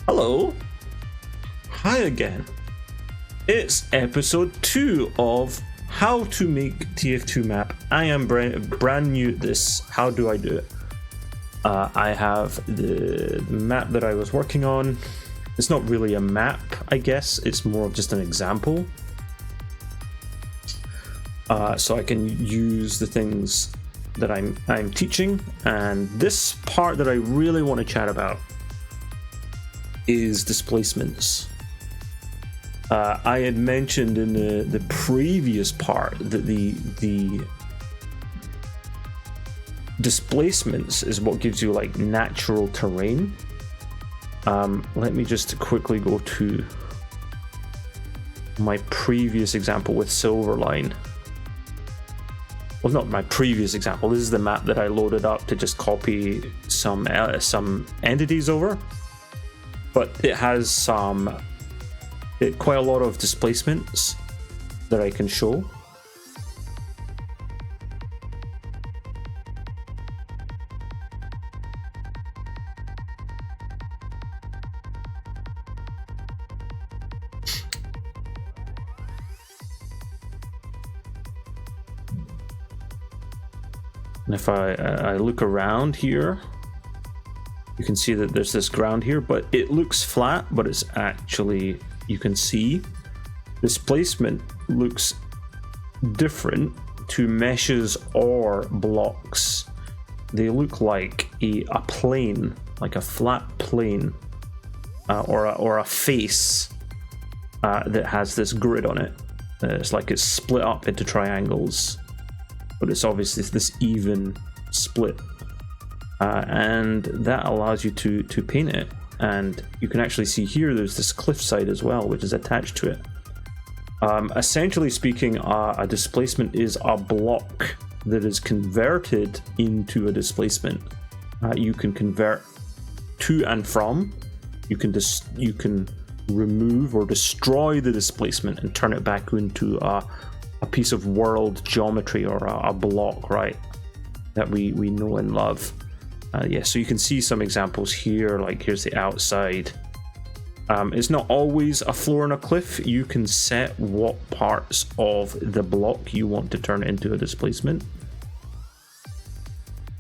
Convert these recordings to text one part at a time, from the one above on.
Hello. Hi again. It's episode 2 of how to make TF2 map. I am brand new at this. How do I do it? I have the map that I was working on. It's not really a map, I guess. It's more of just an example. So I can use the things that I'm teaching. And this part that I really want to chat about is displacements. I had mentioned in the previous part that the displacements is what gives you like natural terrain. Let me just quickly go to my previous example with Silverline. Well, not my previous example. This is the map that I loaded up to just copy some entities over, but it has quite a lot of displacements that I can show. And if I look around here, you can see that there's this ground here, but it looks flat, but it's actually, you can see displacement looks different to meshes or blocks. They look like a plane, like a flat plane, or a face that has this grid on it. It's like it's split up into triangles, but it's obviously this even split, and that allows you to paint it. And you can actually see here there's this cliffside as well, which is attached to it. Essentially speaking, a displacement is a block that is converted into a displacement. You can convert to and from. You can remove or destroy the displacement and turn it back into a piece of world geometry, or a block, right, that we know and love. Yeah, so you can see some examples here, like here's the outside. It's not always a floor and a cliff. You can set what parts of the block you want to turn into a displacement.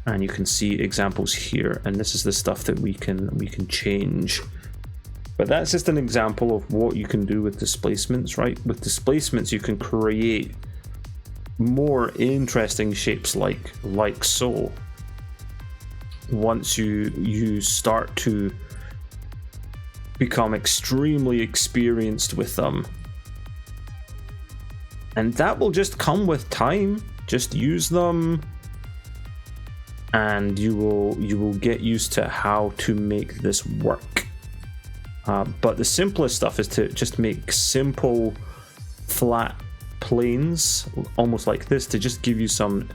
And you can see examples here, and this is the stuff that we can change. But that's just an example of what you can do with displacements, right? With displacements, you can create more interesting shapes like so. Once you start to become extremely experienced with them, and that will just come with time. Just use them, and you will get used to how to make this work. But the simplest stuff is to just make simple flat planes, almost like this, to just give you some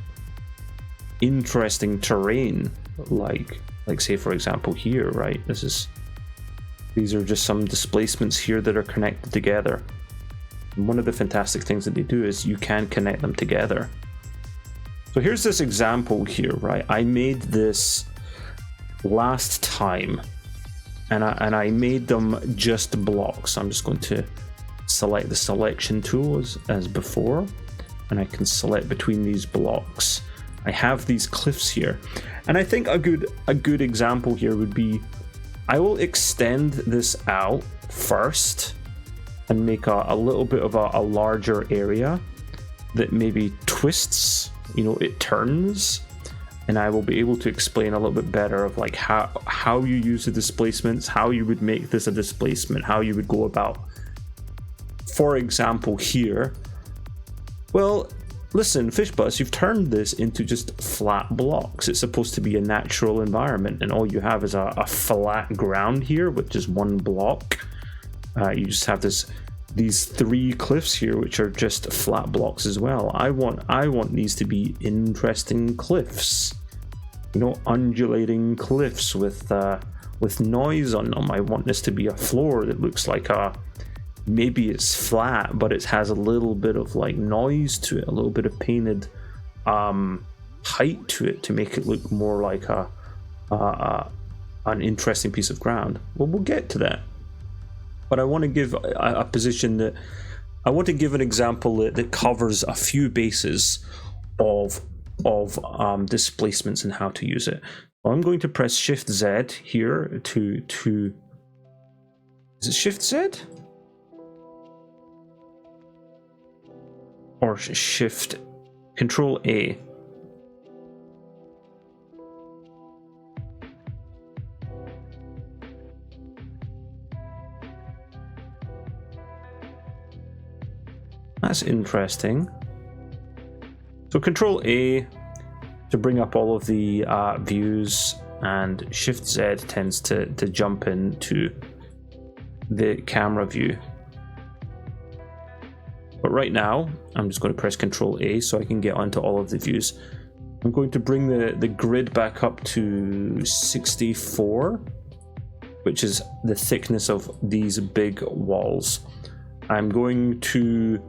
interesting terrain, like say for example here, right? These are just some displacements here that are connected together. And one of the fantastic things that they do is you can connect them together. So here's this example here, right? I made this last time, and I made them just blocks. I'm just going to select the selection tool as before, and I can select between these blocks. I have these cliffs here, and I think a good example here would be, I will extend this out first and make a little bit of a larger area that maybe twists, it turns, and I will be able to explain a little bit better of like how you use the displacements, how you would make this a displacement, how you would go about. For example here, well, listen, Fishbus, you've turned this into just flat blocks. It's supposed to be a natural environment, and all you have is a flat ground here with just one block. You just have these 3 cliffs here, which are just flat blocks as well. I want these to be interesting cliffs, undulating cliffs with noise on them. I want this to be a floor that looks like maybe it's flat, but it has a little bit of like noise to it, a little bit of painted height to it, to make it look more like a an interesting piece of ground. Well, we'll get to that. But I want to give a position that I want to give an example that covers a few bases of displacements and how to use it. So I'm going to press Shift Z here to is it Shift Z? Or Shift Control A. That's interesting. So Control A to bring up all of the views, and Shift Z tends to jump into the camera view. But right now, I'm just going to press Control A so I can get onto all of the views. I'm going to bring the grid back up to 64, which is the thickness of these big walls. I'm going to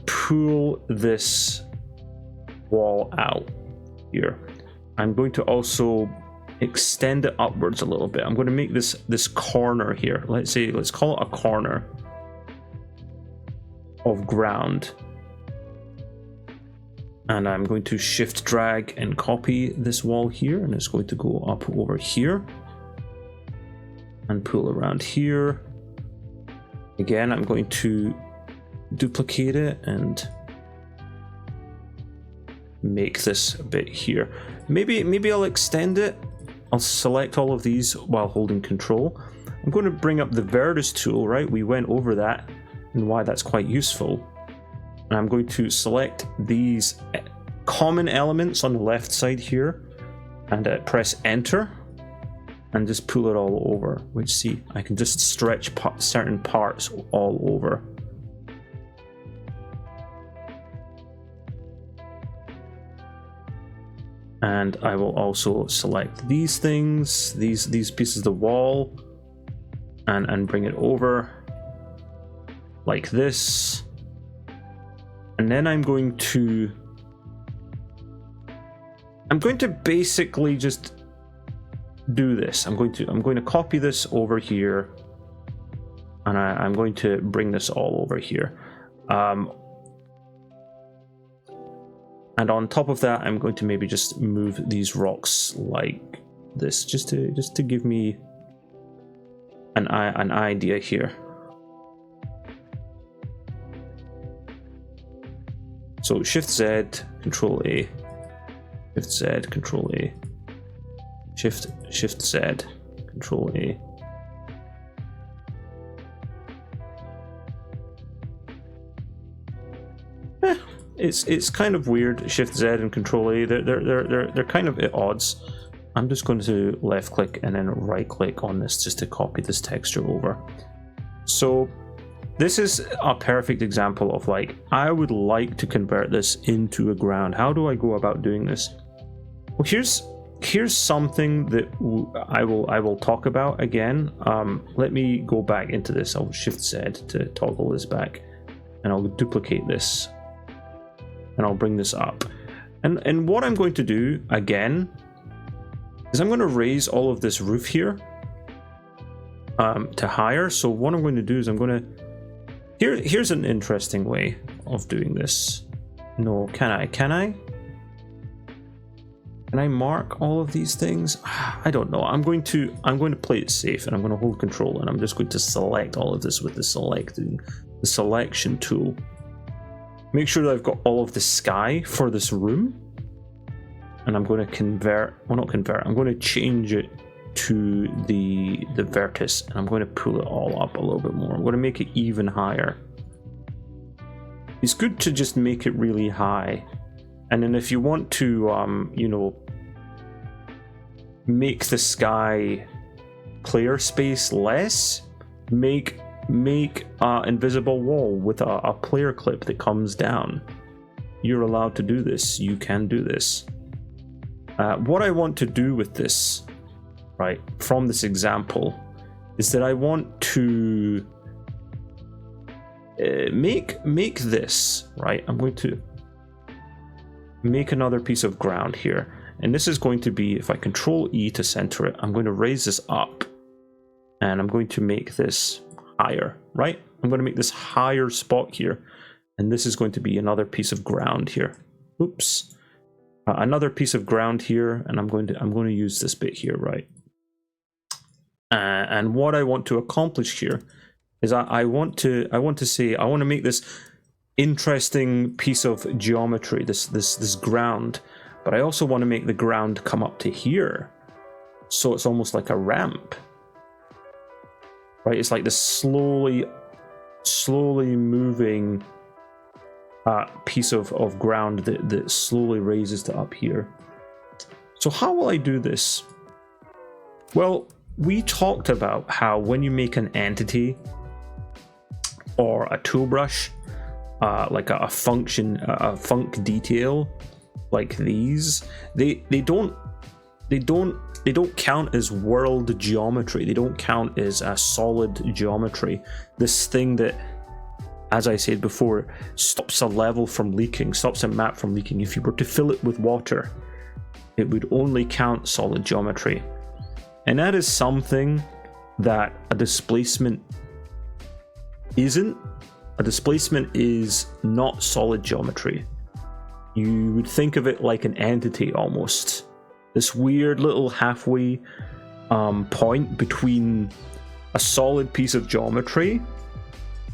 pull this wall out here. I'm going to also extend it upwards a little bit. I'm going to make this corner here. Let's call it a corner of ground. And I'm going to shift drag and copy this wall here, and it's going to go up over here and pull around here. Again, I'm going to duplicate it and make this bit here. Maybe I'll extend it. I'll select all of these while holding Control. I'm going to bring up the Vertex tool, right? We went over that and why that's quite useful. And I'm going to select these common elements on the left side here and press Enter and just pull it all over, which, see, I can just stretch certain parts all over. And I will also select these things, these pieces of the wall, and bring it over like this. And then I'm going to basically just do this. I'm going to copy this over here, and I'm going to bring this all over here. And on top of that, I'm going to maybe just move these rocks like this, just to give me an idea here. So Shift Z, Control A, Shift Z, Control A, Shift Z, Control A. It's kind of weird. Shift Z and Control A, they're kind of at odds. I'm just going to left click and then right click on this just to copy this texture over. So this is a perfect example of, like, I would like to convert this into a ground. How do I go about doing this? Well, here's something that I will talk about again. Let me go back into this. I'll Shift Z to toggle this back, and I'll duplicate this. And I'll bring this up. And what I'm going to do again is I'm going to raise all of this roof here to higher. So what I'm going to do is here's an interesting way of doing this. No, can I mark all of these things? I don't know. I'm going to play it safe, and I'm going to hold Control, and I'm just going to select all of this with the selection tool. Make sure that I've got all of the sky for this room, and I'm going to I'm going to change it to the vertex, and I'm going to pull it all up a little bit more. I'm going to make it even higher. It's good to just make it really high, and then if you want to make the sky player space less, make an invisible wall with a player clip that comes down. You're allowed to do this. You can do this. What I want to do with this, right, from this example, is that I want to make this, right. I'm going to make another piece of ground here, And this is going to be, if I control E to center it, I'm going to raise this up and I'm going to make this higher, right? I'm going to make this higher spot here. And this is going to be another piece of ground here. Oops. Another piece of ground here, and I'm going to use this bit here, right? And what I want to accomplish here is I want to make this interesting piece of geometry, this ground, but I also want to make the ground come up to here, so it's almost like a ramp, right? It's like this slowly moving piece of ground that slowly raises to up here. So how will I do this? Well, we talked about how when you make an entity or a tool brush, like a function, a func detail, like these, they don't count as world geometry. They don't count as a solid geometry. This thing that, as I said before, stops a level from leaking, stops a map from leaking. If you were to fill it with water, it would only count solid geometry. And that is something that a displacement isn't. A displacement is not solid geometry. You would think of it like an entity almost. This weird little halfway point between a solid piece of geometry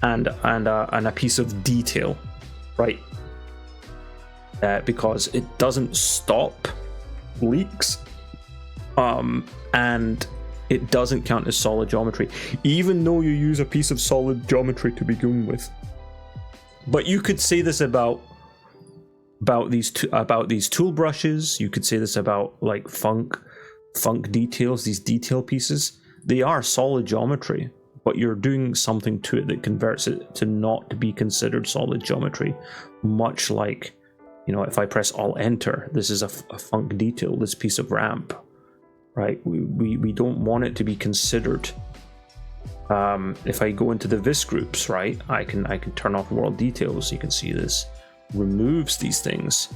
and a piece of detail, right? Because it doesn't stop leaks, and it doesn't count as solid geometry, even though you use a piece of solid geometry to begin with. But you could say this about these tool brushes. You could say this about like func details, these detail pieces. They are solid geometry, but you're doing something to it that converts it to not to be considered solid geometry. Much like, you know, if I press Alt Enter, this is a func detail, this piece of ramp, right? We don't want it to be considered. If I go into the vis groups, right, I can turn off world details. You can see this removes these things,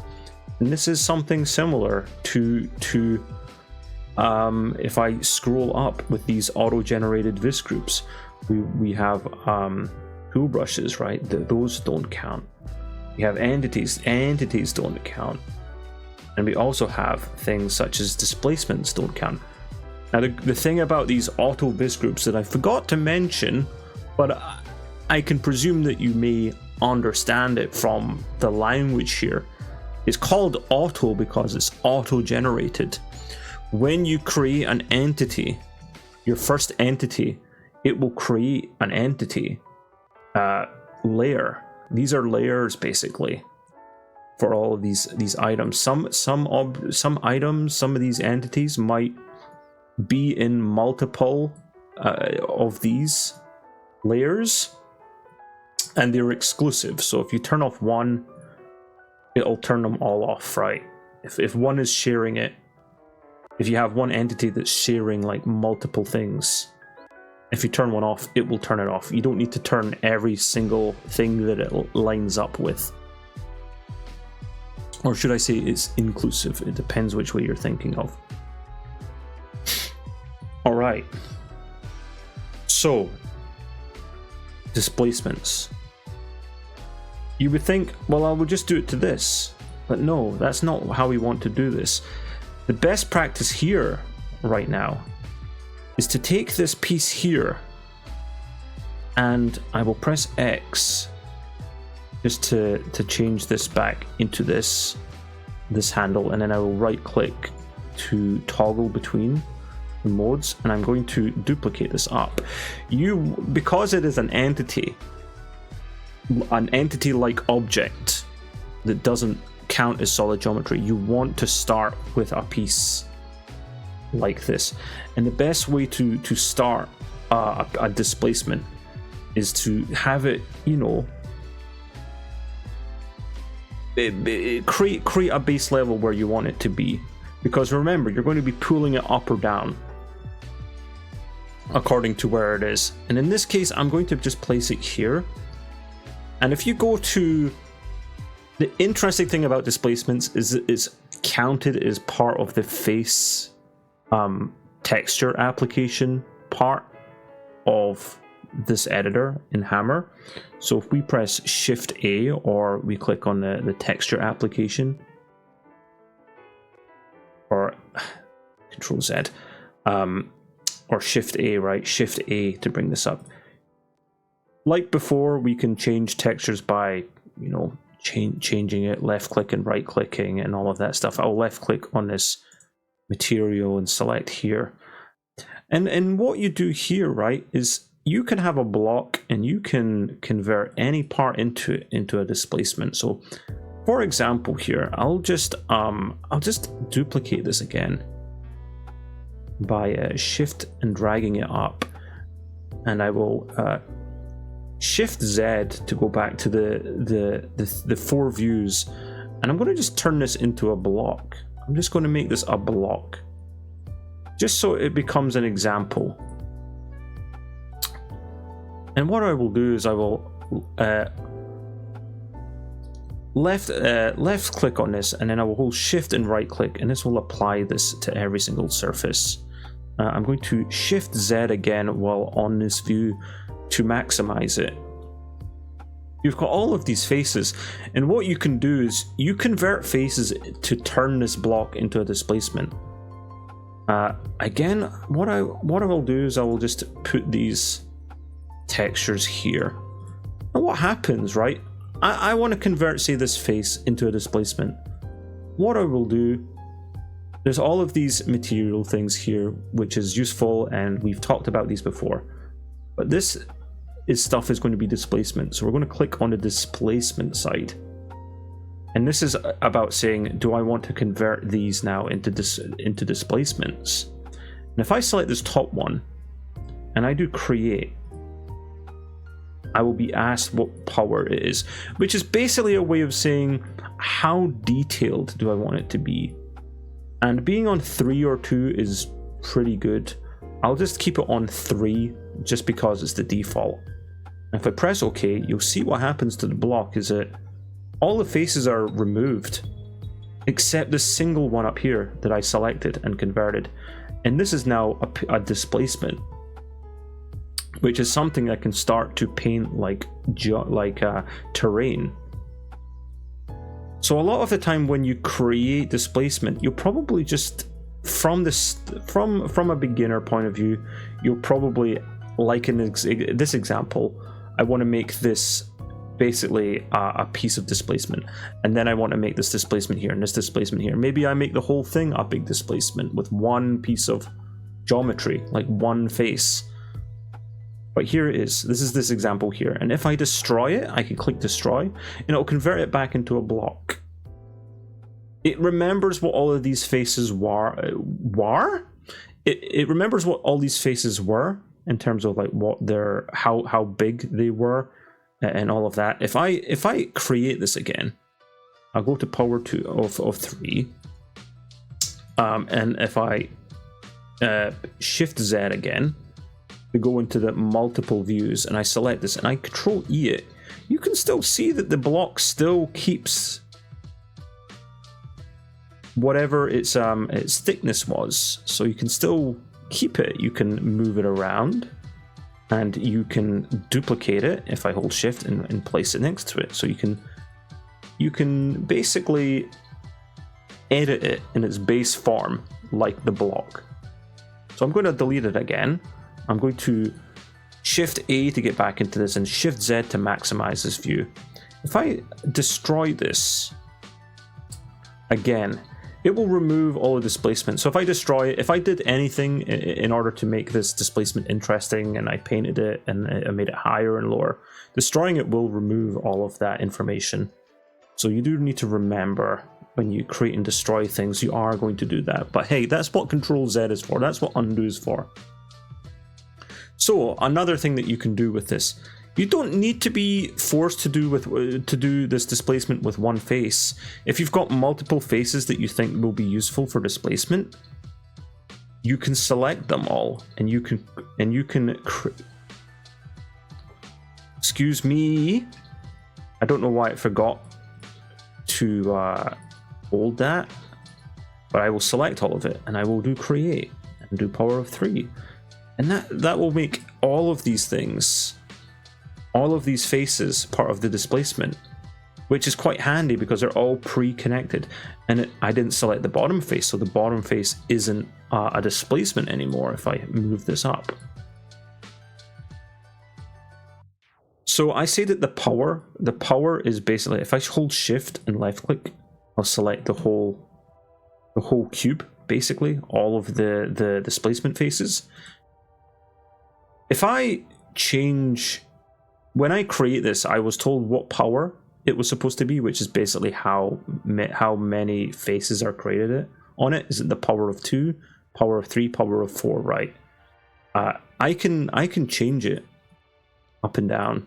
and this is something similar to if I scroll up with these auto-generated vis groups, we have tool brushes, right? Those don't count. We have entities don't count, and we also have things such as displacements don't count. Now the thing about these auto vis groups that I forgot to mention, but I can presume that you may understand it from the language here, is called auto because it's auto generated. When you create an entity, your first entity, it will create an entity layer. These are layers basically for all of these items. Some items, some of these entities might be in multiple of these layers, and they're exclusive. So if you turn off one, it'll turn them all off, right? If one is sharing it, if you have one entity that's sharing like multiple things, if you turn one off, it will turn it off. You don't need to turn every single thing that it lines up with. Or should I say it's inclusive? It depends which way you're thinking of. All right. So, displacements. You would think, well, I would just do it to this. But no, that's not how we want to do this. The best practice here, right now, is to take this piece here, and I will press X just to change this back into this handle, and then I will right click to toggle between the modes, and I'm going to duplicate this up. Because it is an entity like object that doesn't count as solid geometry, you want to start with a piece like this, and the best way to start a displacement is to have it, you know, create a base level where you want it to be, because remember, you're going to be pulling it up or down according to where it is. And in this case, I'm going to just place it here, and if you go to The interesting thing about displacements is it's counted as part of the face texture application part of this editor in Hammer. So if we press Shift A or we click on the texture application, or Control Z, or Shift A, right? Shift A to bring this up. Like before, we can change textures by, you know, changing it, left click and right clicking and all of that stuff. I'll left click on this material and select here. And what you do here, right, is you can have a block and you can convert any part into a displacement. So for example here, I'll just duplicate this again by shift and dragging it up, and I will Shift Z to go back to the four views, and I'm going to just turn this into a block. I'm just going to make this a block, just so it becomes an example. And what I will do is I will left click on this, and then I will hold Shift and right click, and this will apply this to every single surface. I'm going to Shift Z again while on this view to maximize it. You've got all of these faces, and what you can do is you convert faces to turn this block into a displacement. Again, what I will do is I will just put these textures here. And what happens, right? I want to convert, say, this face into a displacement. What I will do, there's all of these material things here, which is useful, and we've talked about these before. But this stuff is going to be displacement. So we're going to click on the displacement side. And this is about saying, do I want to convert these now into displacements? And if I select this top one and I do create, I will be asked what power it is, which is basically a way of saying how detailed do I want it to be. And being on 3 or 2 is pretty good. I'll just keep it on 3 just because it's the default. And if I press OK, you'll see what happens to the block is that all the faces are removed except the single one up here that I selected and converted. And this is now a displacement, which is something I can start to paint like terrain. So a lot of the time when you create displacement, you'll probably just from a beginner point of view, you'll probably, like in this example, I want to make this basically a piece of displacement, and then I want to make this displacement here and this displacement here. Maybe I make the whole thing a big displacement with one piece of geometry, like one face. But here it is. This is this example here, and if I destroy it, I can click destroy and it'll convert it back into a block. It remembers what all of these faces were. It remembers what all these faces were in terms of like what they're, how big they were, and all of that. If I create this again, I'll go to power 2 of 3, and if I Shift Z again to go into the multiple views, and I select this and I Control E it, you can still see that the block still keeps whatever its thickness was. So you can still keep it. You can move it around, and you can duplicate it if I hold Shift and place it next to it. So you can basically edit it in its base form like the block. So I'm going to delete it again. I'm going to Shift A to get back into this and Shift Z to maximize this view. If I destroy this again, it will remove all the displacement. So if I destroy it, if I did anything in order to make this displacement interesting, and I painted it and I made it higher and lower, destroying it will remove all of that information. So you do need to remember, when you create and destroy things, you are going to do that. But hey, that's what Control Z is for. That's what undo is for. So another thing that you can do with this, you don't need to be forced to do this displacement with one face. If you've got multiple faces that you think will be useful for displacement, you can select them all, and you can excuse me, I don't know why it forgot to hold that, but I will select all of it and I will do create and do power of 3. And that will make all of these things, all of these faces, part of the displacement, which is quite handy because they're all pre-connected. And I didn't select the bottom face, so the bottom face isn't a displacement anymore if I move this up. So I say that the power is basically, if I hold shift and left click, I'll select the whole cube, basically all of the displacement faces. If I change, when I create this, I was told what power it was supposed to be, which is basically how many faces are created on it. Is it the power of 2, power of 3, power of 4, right? I can change it up and down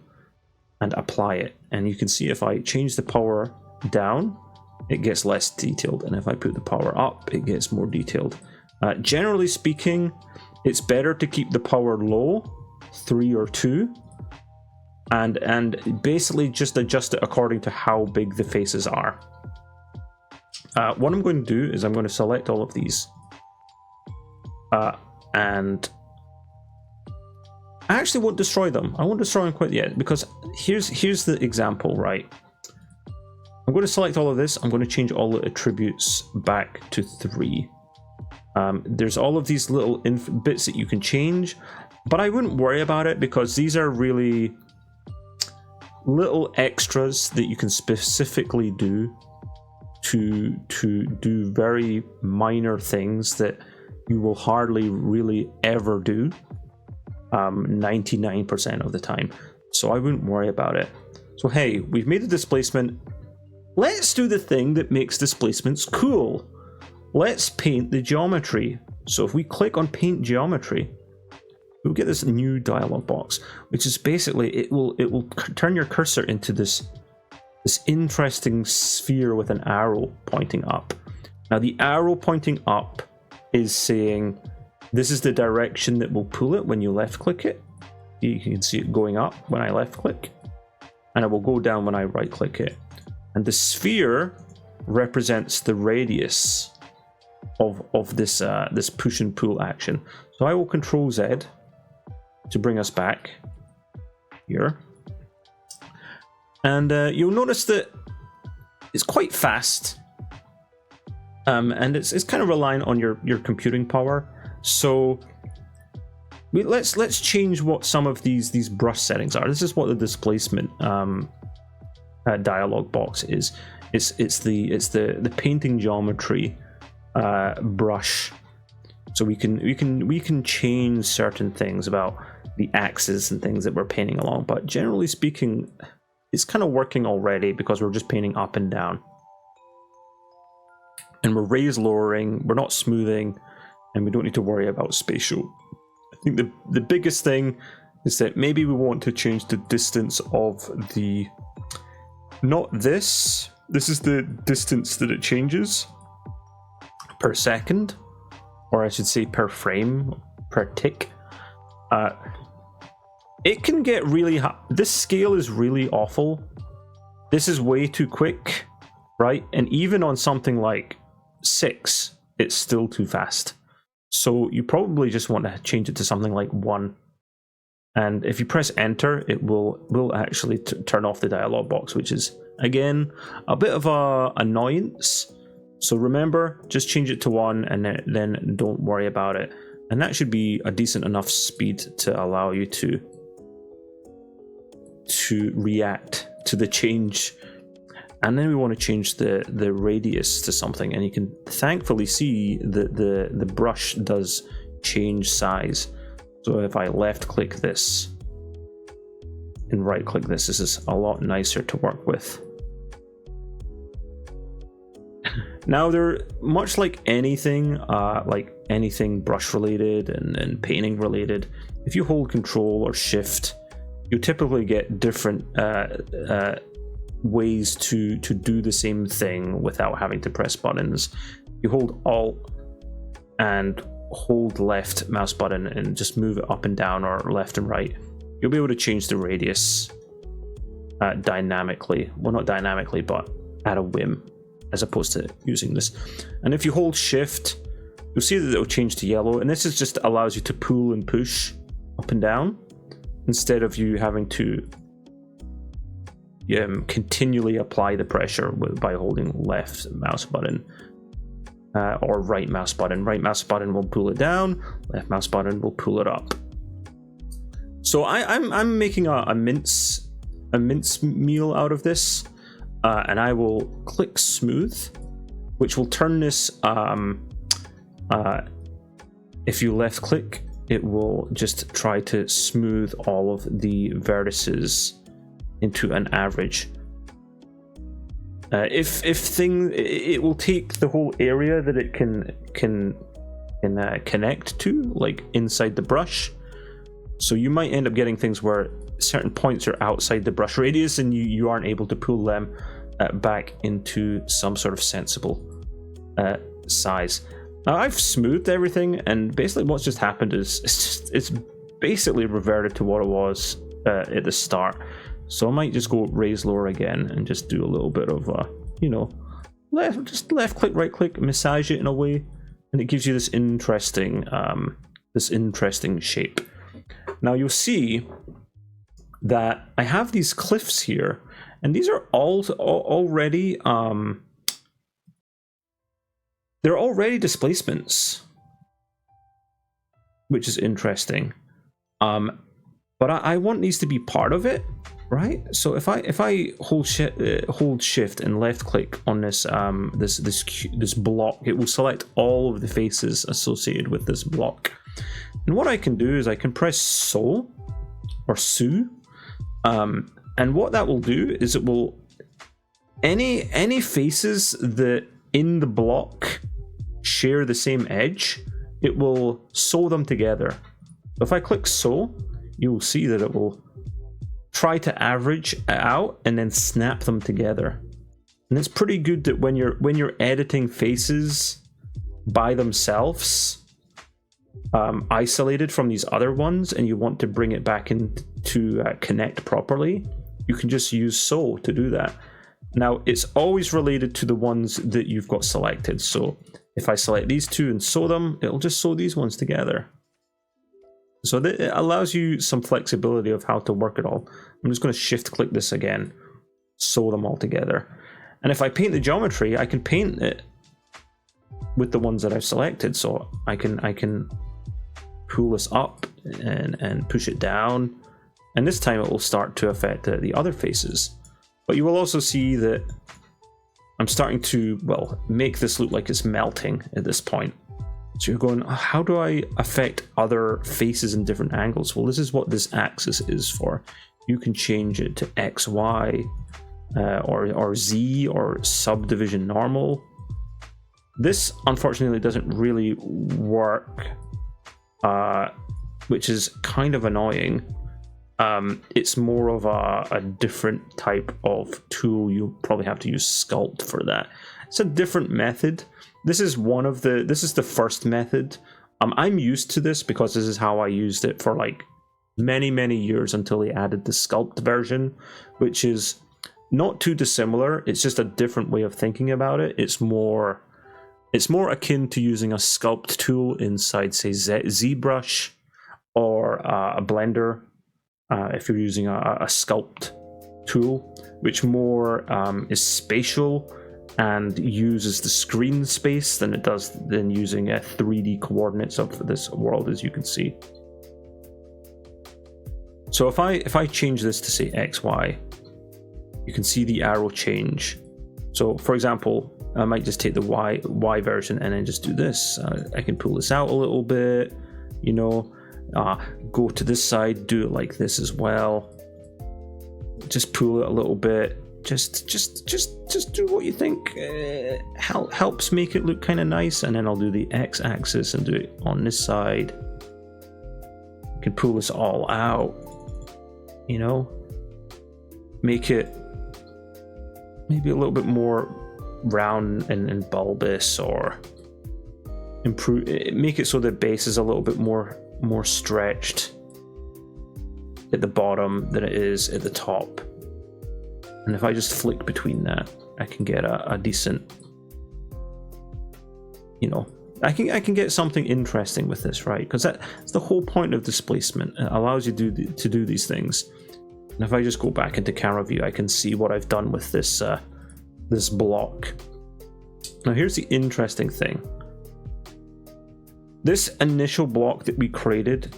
and apply it, and you can see if I change the power down, it gets less detailed, and if I put the power up, it gets more detailed. Generally speaking, it's better to keep the power low, 3 or 2, and basically just adjust it according to how big the faces are. What I'm going to do is I'm going to select all of these, and I actually won't destroy them. I won't destroy them quite yet, because here's the example, right? I'm going to select all of this. I'm going to change all the attributes back to 3. There's all of these little bits that you can change, but I wouldn't worry about it because these are really little extras that you can specifically do to do very minor things that you will hardly really ever do 99% of the time. So I wouldn't worry about it. So hey, we've made a displacement. Let's do the thing that makes displacements cool. Let's paint the geometry. So if we click on paint geometry, we'll get this new dialog box, which is basically it will turn your cursor into this interesting sphere with an arrow pointing up. Now the arrow pointing up is saying this is the direction that will pull it when you left click it. You can see it going up when I left click, and it will go down when I right click it. And the sphere represents the radius of this this push and pull action. So I will Control Z to bring us back here, and you'll notice that it's quite fast, and it's kind of relying on your computing power. So let's change what some of these brush settings are. This is what the displacement dialog box is. It's the painting geometry brush. So we can change certain things about the axes and things that we're painting along, but generally speaking, it's kind of working already because we're just painting up and down, and we're raise lowering, we're not smoothing, and we don't need to worry about spatial. I think the biggest thing is that maybe we want to change the distance of the, not this is the distance that it changes per second, or I should say per frame, per tick. It can get really this scale is really awful. This is way too quick, right? And even on something like 6, it's still too fast. So you probably just want to change it to something like 1. And if you press enter, it will actually turn off the dialog box, which is again a bit of a annoyance. So remember, just change it to 1 and then don't worry about it. And that should be a decent enough speed to allow you to react to the change. And then we want to change the radius to something, and you can thankfully see that the brush does change size. So if I left click this and right click this is a lot nicer to work with. Now they're much like anything brush related and painting related. If you hold Control or Shift, you typically get different ways to do the same thing without having to press buttons. You hold Alt and hold left mouse button and just move it up and down or left and right. You'll be able to change the radius dynamically. Well, not dynamically, but at a whim, as opposed to using this. And if you hold shift, you'll see that it will change to yellow, and this is just allows you to pull and push up and down instead of you having to continually apply the pressure by holding left mouse button or right mouse button. Right mouse button will pull it down, left mouse button will pull it up. So I'm making a mince meal out of this, and I will click smooth, which will turn this. If you left click, it will just try to smooth all of the vertices into an average. It will take the whole area that it can connect to, like inside the brush. So you might end up getting things where certain points are outside the brush radius, and you aren't able to pull them back into some sort of sensible size. Now I've smoothed everything, and basically what's just happened is it's basically reverted to what it was at the start. So I might just go raise lower again and just do a little bit of left click, right click, massage it in a way, and it gives you this interesting shape. Now you'll see that I have these cliffs here, and these are already they're already displacements, which is interesting. But I want these to be part of it, right? So if I hold shift and left click on this this block, it will select all of the faces associated with this block. And what I can do is I can press So or Su, and what that will do is it will any faces that in the block share the same edge, it will sew them together. If I click sew, you will see that it will try to average out and then snap them together. And it's pretty good that when you're editing faces by themselves, isolated from these other ones, and you want to bring it back in to connect properly, you can just use sew to do that. Now it's always related to the ones that you've got selected. So if I select these two and sew them, it'll just sew these ones together. So it allows you some flexibility of how to work it all. I'm just going to shift click this again, sew them all together. And if I paint the geometry, I can paint it with the ones that I've selected. So I can pull this up and push it down. And this time it will start to affect the other faces. But you will also see that I'm starting to, well, make this look like it's melting at this point. So you're going, how do I affect other faces in different angles? Well, this is what this axis is for. You can change it to X, Y, or Z, or subdivision normal. This, unfortunately, doesn't really work, which is kind of annoying. It's more of a different type of tool. You probably have to use Sculpt for that. It's a different method. This is the first method. I'm used to this because this is how I used it for like many years until they added the Sculpt version, which is not too dissimilar. It's just a different way of thinking about it. It's more akin to using a Sculpt tool inside, say, ZBrush or a Blender. If you're using a Sculpt tool, which more is spatial and uses the screen space than it does than using 3D coordinates of this world, as you can see. So if I change this to say XY, you can see the arrow change. So for example, I might just take the Y version and then just do this. I can pull this out a little bit, you know. Go to this side, do it like this as well. Just pull it a little bit. Just do what you think helps make it look kind of nice, and then I'll do the X-axis and do it on this side. You can pull this all out, you know. Make it maybe a little bit more round and bulbous, or make it so the base is a little bit more stretched at the bottom than it is at the top. And if I just flick between that, get a decent, you know, I can get something interesting with this, right? Because that's the whole point of displacement. It allows you to do these things. And if I just go back into camera view, I can see what I've done with this this block. Now here's the interesting thing. This initial block that we created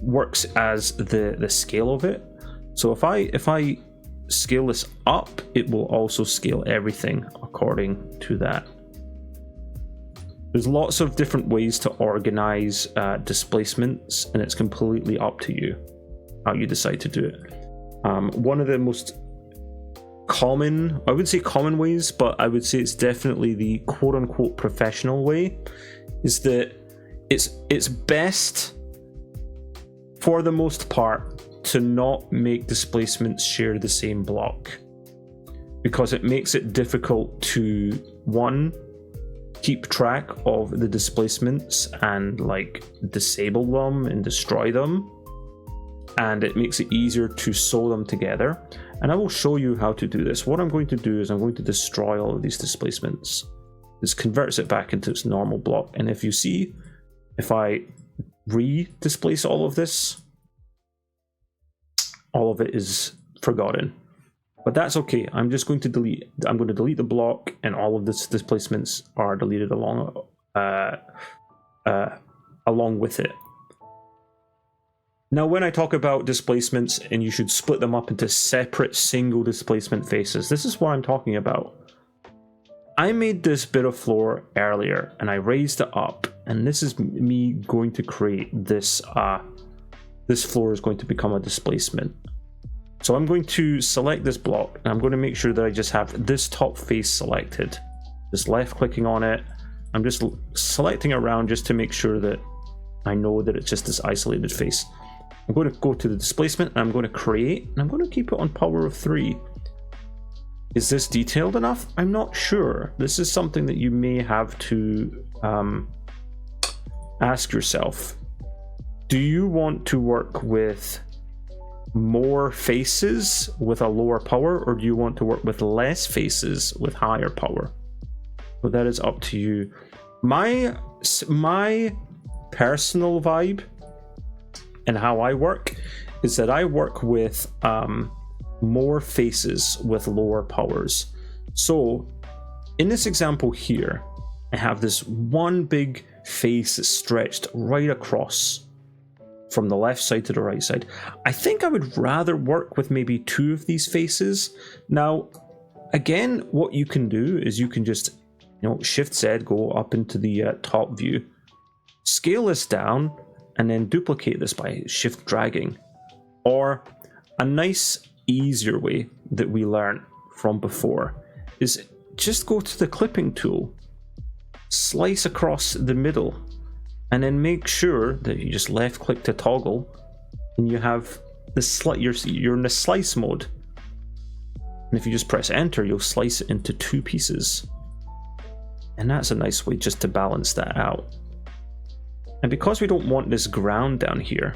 works as the scale of it. So if I scale this up, it will also scale everything according to that. There's lots of different ways to organize displacements, and it's completely up to you how you decide to do it. One of the most common, I would say common ways, but I would say it's definitely the quote-unquote professional way, is that it's best for the most part to not make displacements share the same block, because it makes it difficult to, one, keep track of the displacements and like disable them and destroy them, and it makes it easier to sew them together. And I will show you how to do this. What I'm going to do is I'm going to destroy all of these displacements. This converts it back into its normal block, and if you see, if I re-displace all of this, all of it is forgotten. But that's okay. I'm just going to delete. I'm going to delete the block, and all of this displacements are deleted along with it. Now, when I talk about displacements, and you should split them up into separate single displacement faces, this is what I'm talking about. I made this bit of floor earlier, and I raised it up, and this is me going to create this. This floor is going to become a displacement. So I'm going to select this block, and I'm going to make sure that I just have this top face selected. Just left clicking on it. I'm just selecting around just to make sure that I know that it's just this isolated face. I'm going to go to the displacement, and I'm going to create, and I'm going to keep it on power of 3. Is this detailed enough? I'm not sure. This is something that you may have to ask yourself. Do you want to work with more faces with a lower power, or do you want to work with less faces with higher power? Well, that is up to you. My personal vibe and how I work is that I work with more faces with lower powers. So in this example here, I have this one big face stretched right across from the left side to the right side. I think I would rather work with maybe 2 of these faces. Now, again, what you can do is you can just, you know, Shift Z, go up into the top view, scale this down, and then duplicate this by Shift dragging. Or a nice, easier way that we learned from before is just go to the clipping tool, slice across the middle, and then make sure that you just left click to toggle, and you have the you're in the slice mode. And if you just press enter, you'll slice it into 2 pieces. And that's a nice way just to balance that out. And because we don't want this ground down here,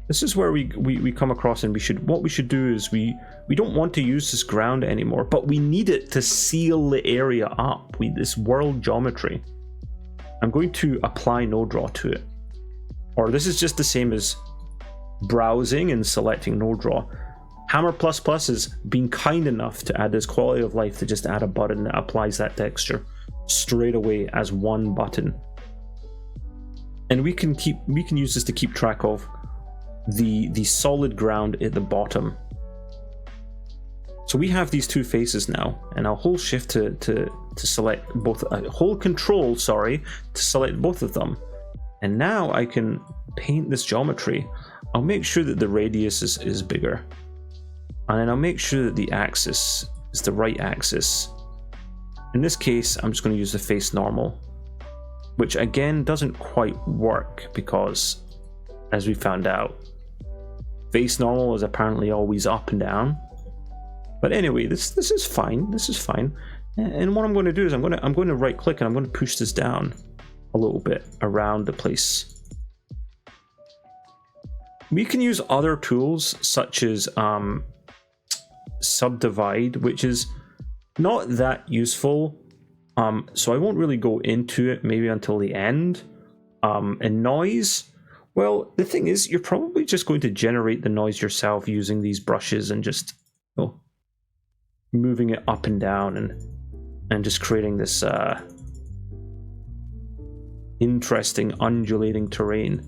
this is where we come across, and what we should do is we don't want to use this ground anymore, but we need it to seal the area up. This world geometry. I'm going to apply no draw to it. Or this is just the same as browsing and selecting no draw. Hammer++ is being kind enough to add this quality of life to just add a button that applies that texture straight away as one button. And we can use this to keep track of the solid ground at the bottom. So we have these 2 faces now, and I'll hold Shift to select both, hold Control, sorry, to select both of them. And now I can paint this geometry. I'll make sure that the radius is bigger, and then I'll make sure that the axis is the right axis. In this case, I'm just going to use the face normal, which again doesn't quite work because, as we found out, face normal is apparently always up and down. But anyway, this is fine. This is fine. And what I'm going to do is I'm going to right click, and I'm going to push this down a little bit around the place. We can use other tools such as subdivide, which is not that useful. So I won't really go into it maybe until the end. And noise, well, the thing is, you're probably just going to generate the noise yourself using these brushes and just, you know, moving it up and down and just creating this interesting undulating terrain.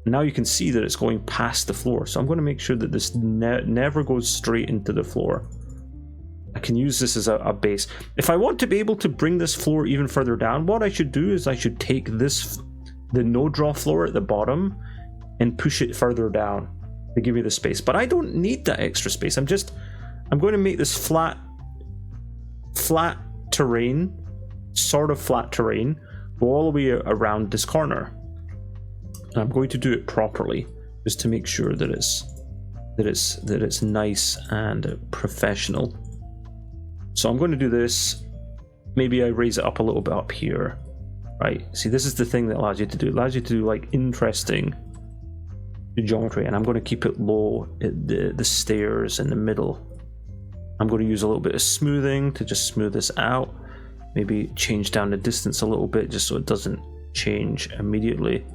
Now you can see that it's going past the floor, so I'm going to make sure that this never goes straight into the floor. I can use this as a base. If I want to be able to bring this floor even further down, what I should do is I should take this, the no draw floor at the bottom, and push it further down to give me the space. But I don't need that extra space. I'm going to make this flat terrain, sort of flat terrain, go all the way around this corner. And I'm going to do it properly, just to make sure that it's nice and professional. So I'm going to do this. Maybe I raise it up a little bit up here, right? See, this is the thing that allows you to do. It allows you to do like interesting geometry, and I'm going to keep it low at the stairs in the middle. I'm going to use a little bit of smoothing to just smooth this out. Maybe change down the distance a little bit just so it doesn't change immediately.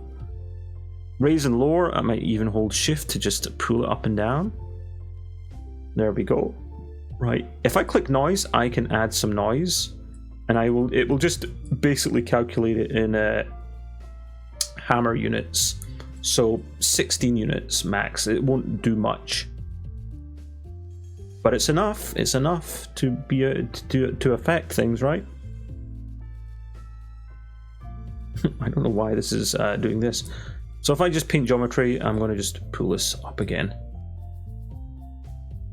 Raise and lower, I might even hold shift to just pull it up and down. There we go. Right, if I click noise, I can add some noise, and it will just basically calculate it in hammer units. So 16 units max. It won't do much, but it's enough. It's enough to be to affect things, right? I don't know why this is doing this. So if I just paint geometry, I'm going to just pull this up again.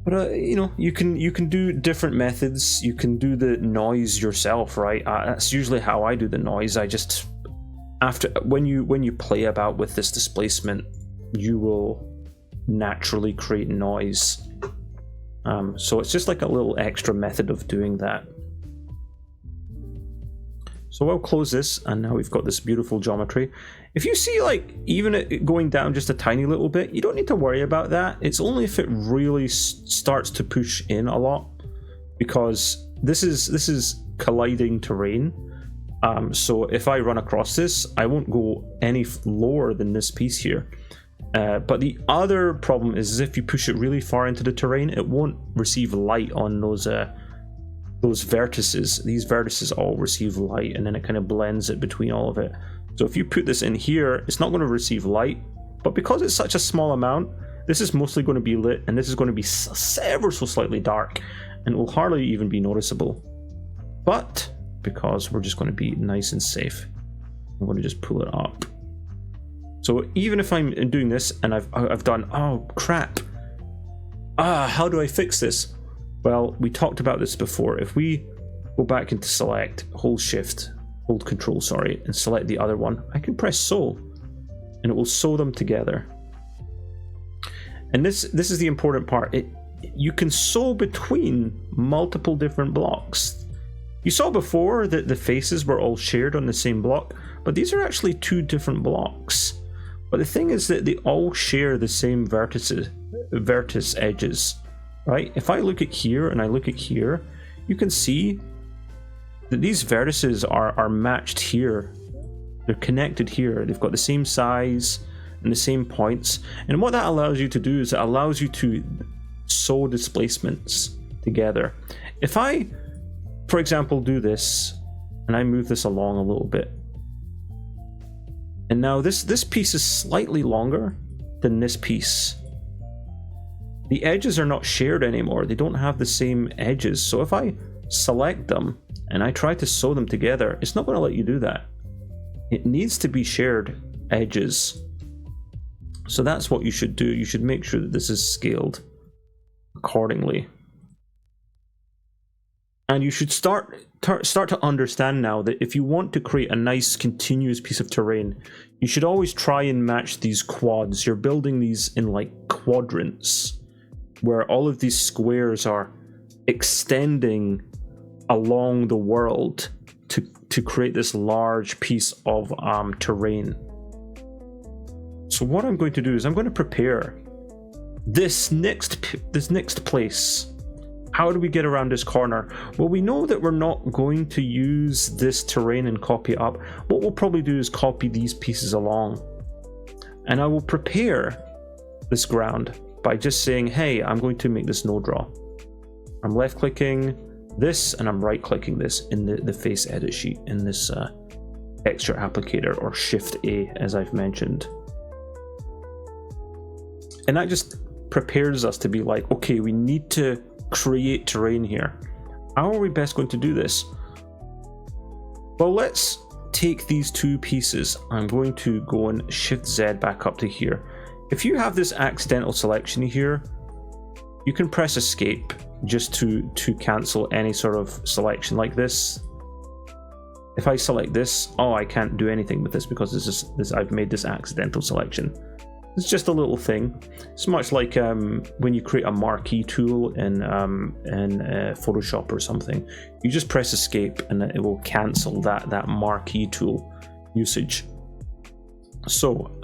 But you know, you can do different methods. You can do the noise yourself, right? That's usually how I do the noise. I just when you play about with this displacement, you will naturally create noise. So it's just like a little extra method of doing that. So I'll close this, and now we've got this beautiful geometry. If you see, like, even it going down just a tiny little bit, you don't need to worry about that. It's only if it really starts to push in a lot, because this is colliding terrain. So if I run across this, I won't go any lower than this piece here. But the other problem is if you push it really far into the terrain, it won't receive light on those vertices. These vertices all receive light, and then it kind of blends it between all of it. So if you put this in here, it's not going to receive light, but because it's such a small amount, this is mostly going to be lit, and this is going to be ever so slightly dark, and it will hardly even be noticeable. But because we're just going to be nice and safe, I'm going to just pull it up. So even if I'm doing this and I've done, oh crap, how do I fix this? Well, we talked about this before. If we go back into select, hold control, sorry, and select the other one, I can press sew, and it will sew them together. And this is the important part. You can sew between multiple different blocks. You saw before that the faces were all shared on the same block, but these are actually two different blocks. But the thing is that they all share the same vertex edges. Right? If I look at here and I look at here, you can see that these vertices are matched here. They're connected here. They've got the same size and the same points. And what that allows you to do is it allows you to sew displacements together. If I, for example, do this and I move this along a little bit, and now this piece is slightly longer than this piece. The edges are not shared anymore. They don't have the same edges. So if I select them and I try to sew them together, it's not going to let you do that. It needs to be shared edges. So that's what you should do. You should make sure that this is scaled accordingly. And you should start to understand now that if you want to create a nice continuous piece of terrain, you should always try and match these quads. You're building these in like quadrants, where all of these squares are extending along the world to create this large piece of terrain. So what I'm going to do is I'm going to prepare this next place How do we get around this corner? Well, we know that we're not going to use this terrain and copy it up. What we'll probably do is copy these pieces along. And I will prepare this ground by just saying, hey, I'm going to make this no draw. I'm left clicking this and I'm right clicking this in the face edit sheet in this texture applicator, or Shift A as I've mentioned. And that just prepares us to be like, okay, we need to create terrain here. How are we best going to do this? Well, let's take these two pieces. I'm going to go and Shift Z back up to here. If you have this accidental selection here, you can press Escape just to cancel any sort of selection like this. If I select this, oh, I can't do anything with this because I've made this accidental selection. It's just a little thing. It's much like when you create a marquee tool in Photoshop or something. You just press Escape and it will cancel that marquee tool usage. So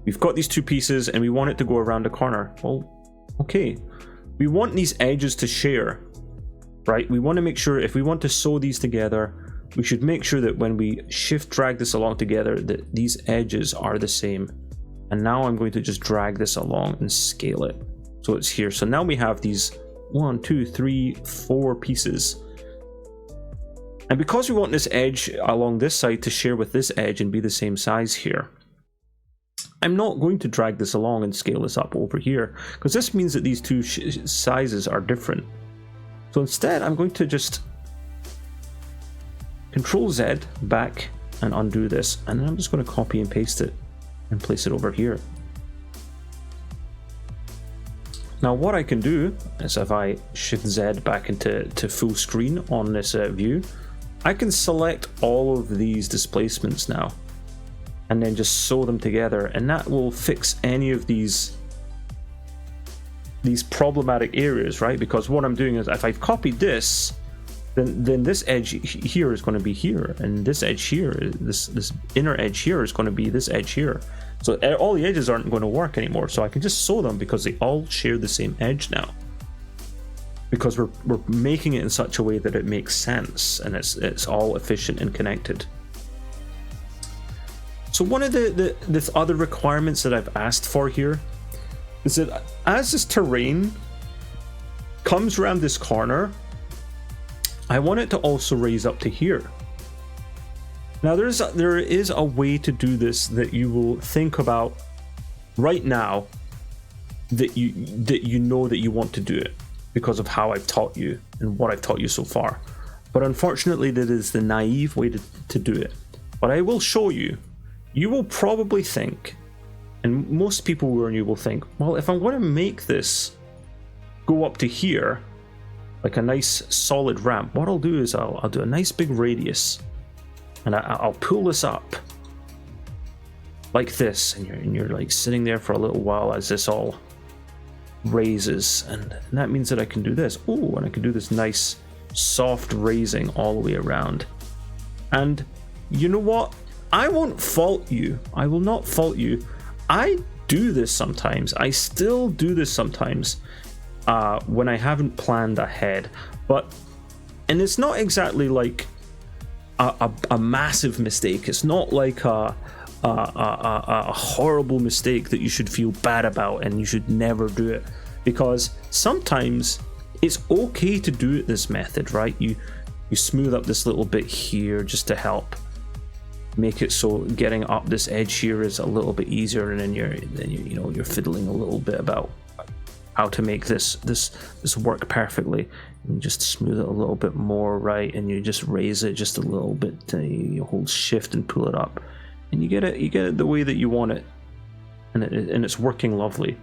we've got these two pieces and we want it to go around a corner. Well, okay. We want these edges to share, right? We want to make sure if we want to sew these together, we should make sure that when we shift drag this along together, that these edges are the same. And now I'm going to just drag this along and scale it so it's here. So now we have these 1, 2, 3, 4 pieces. And because we want this edge along this side to share with this edge and be the same size here, I'm not going to drag this along and scale this up over here, because this means that these two sizes are different. So instead, I'm going to just Control Z back and undo this, and then I'm just going to copy and paste it and place it over here. Now what I can do is, if I Shift Z back into full screen on this view, I can select all of these displacements now and then just sew them together, and that will fix any of these problematic areas, right? Because what I'm doing is, if I've copied this, then this edge here is going to be here, and this edge here, this inner edge here is going to be this edge here. So all the edges aren't going to work anymore. So I can just sew them because they all share the same edge now. Because we're making it in such a way that it makes sense and it's all efficient and connected. So one of the other requirements that I've asked for here is that as this terrain comes around this corner, I want it to also raise up to here. Now there is a way to do this that you will think about right now, that you know that you want to do it because of how I've taught you and what I've taught you so far. But unfortunately, that is the naive way to do it. But I will show you. You will probably think, and most people will think, well, if I'm going to make this go up to here, like a nice solid ramp, what I'll do is I'll do a nice big radius, and I'll pull this up like this, and you're like sitting there for a little while as this all raises, and that means that I can do this. Oh, and I can do this nice soft raising all the way around. And you know what? I won't fault you. I will not fault you. I do this sometimes. I still do this sometimes when I haven't planned ahead. And it's not exactly like a massive mistake. It's not like a horrible mistake that you should feel bad about and you should never do it. Because sometimes it's okay to do it this method, right? You smooth up this little bit here just to help make it so getting up this edge here is a little bit easier, and then you're fiddling a little bit about how to make this work perfectly. And just smooth it a little bit more, right? And you just raise it just a little bit. You hold Shift and pull it up, and you get it the way that you want it, and it's working lovely.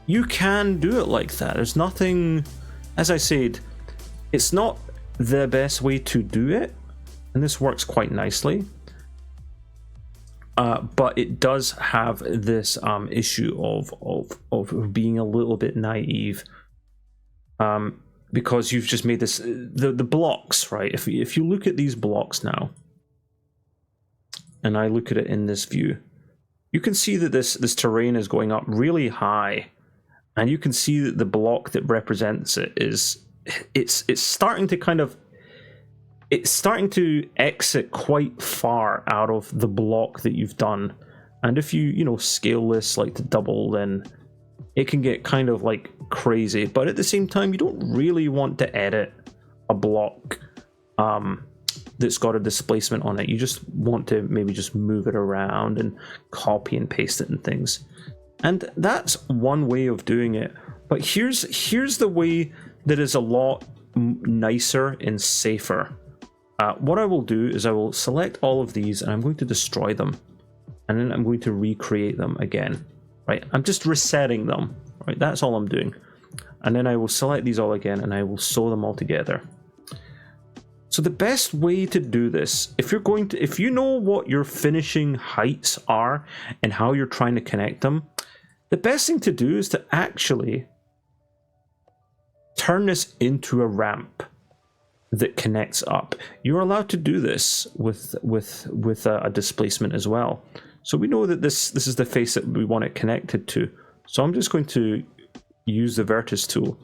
You can do it like that. There's nothing, as I said, it's not the best way to do it, and this works quite nicely. But it does have this issue of being a little bit naive, because you've just made this the blocks, right? If you look at these blocks now, and I look at it in this view, you can see that this terrain is going up really high, and you can see that the block that represents it is it's starting to kind of, it's starting to exit quite far out of the block that you've done. And if you scale this like to double, then it can get kind of like crazy. But at the same time, you don't really want to edit a block that's got a displacement on it. You just want to maybe just move it around and copy and paste it and things. And that's one way of doing it. But here's the way that is a lot nicer and safer. What I will do is I will select all of these and I'm going to destroy them. And then I'm going to recreate them again. Right? I'm just resetting them. Right? That's all I'm doing. And then I will select these all again and I will sew them all together. So the best way to do this, if you know what your finishing heights are and how you're trying to connect them, the best thing to do is to actually turn this into a ramp that connects up. You're allowed to do this with a displacement as well. So we know that this is the face that we want it connected to. So I'm just going to use the vertex tool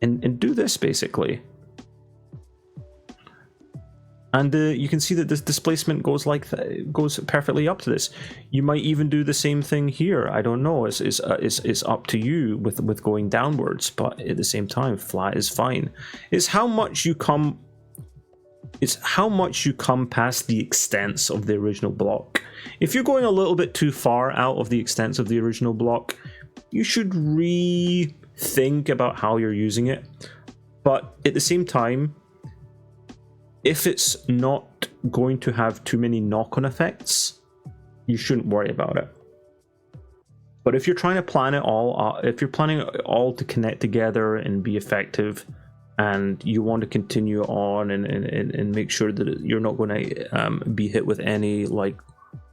and do this basically. And you can see that this displacement goes like goes perfectly up to this. You might even do the same thing here. I don't know. It's up to you with going downwards, but at the same time, flat is fine. It's how much you come. It's how much you come past the extents of the original block. If you're going a little bit too far out of the extents of the original block, you should rethink about how you're using it. But at the same time, if it's not going to have too many knock-on effects, you shouldn't worry about it. But if you're trying to plan it all, if you're planning it all to connect together and be effective, and you want to continue on and make sure that you're not going to be hit with any like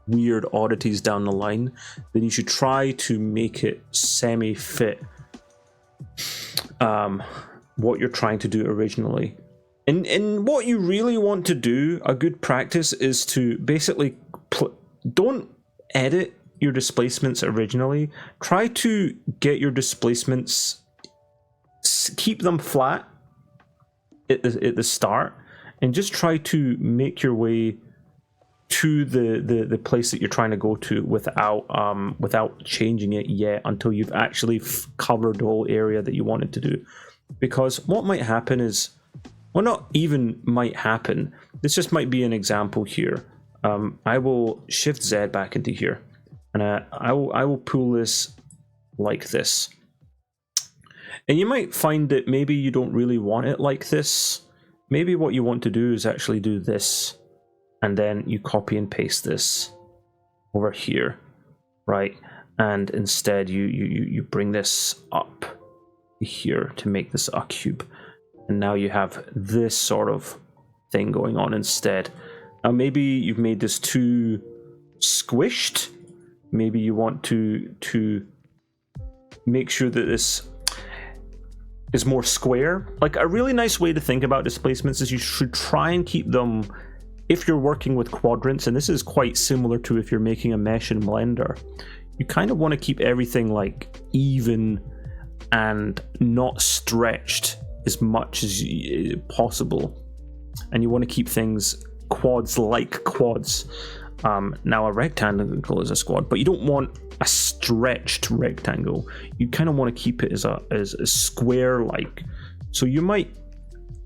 weird oddities down the line, then you should try to make it semi-fit what you're trying to do originally. And what you really want to do, a good practice, is to basically don't edit your displacements originally. Try to get your displacements, keep them flat at the start, and just try to make your way to the place that you're trying to go to without changing it yet until you've actually covered the whole area that you wanted to do. Because what might happen is, well, not even might happen, this just might be an example here. I will shift Z back into here, and I will pull this like this. And you might find that maybe you don't really want it like this. Maybe what you want to do is actually do this, and then you copy and paste this over here, right? And instead you bring this up here to make this a cube. And now you have this sort of thing going on instead. Now maybe you've made this too squished. Maybe you want to make sure that this is more square. Like, a really nice way to think about displacements is you should try and keep them, if you're working with quadrants, and this is quite similar to if you're making a mesh in Blender, you kind of want to keep everything like even and not stretched as much as possible, and you want to keep things quads like quads. Now a rectangle is a squad, but you don't want a stretched rectangle. You kind of want to keep it as a square like. So you might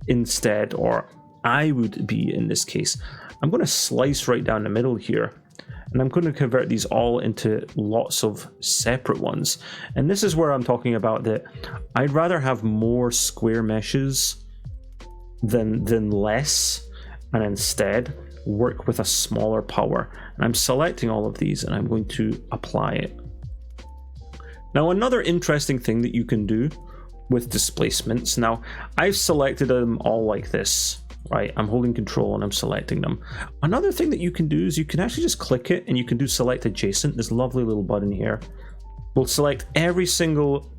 instead, or I would be in this case, I'm going to slice right down the middle here, and I'm going to convert these all into lots of separate ones. And this is where I'm talking about that I'd rather have more square meshes than less, and instead work with a smaller power. And I'm selecting all of these and I'm going to apply it. Now, another interesting thing that you can do with displacements, now I've selected them all like this, right? I'm holding control and I'm selecting them. Another thing that you can do is you can actually just click it and you can do select adjacent. This lovely little button here will select every single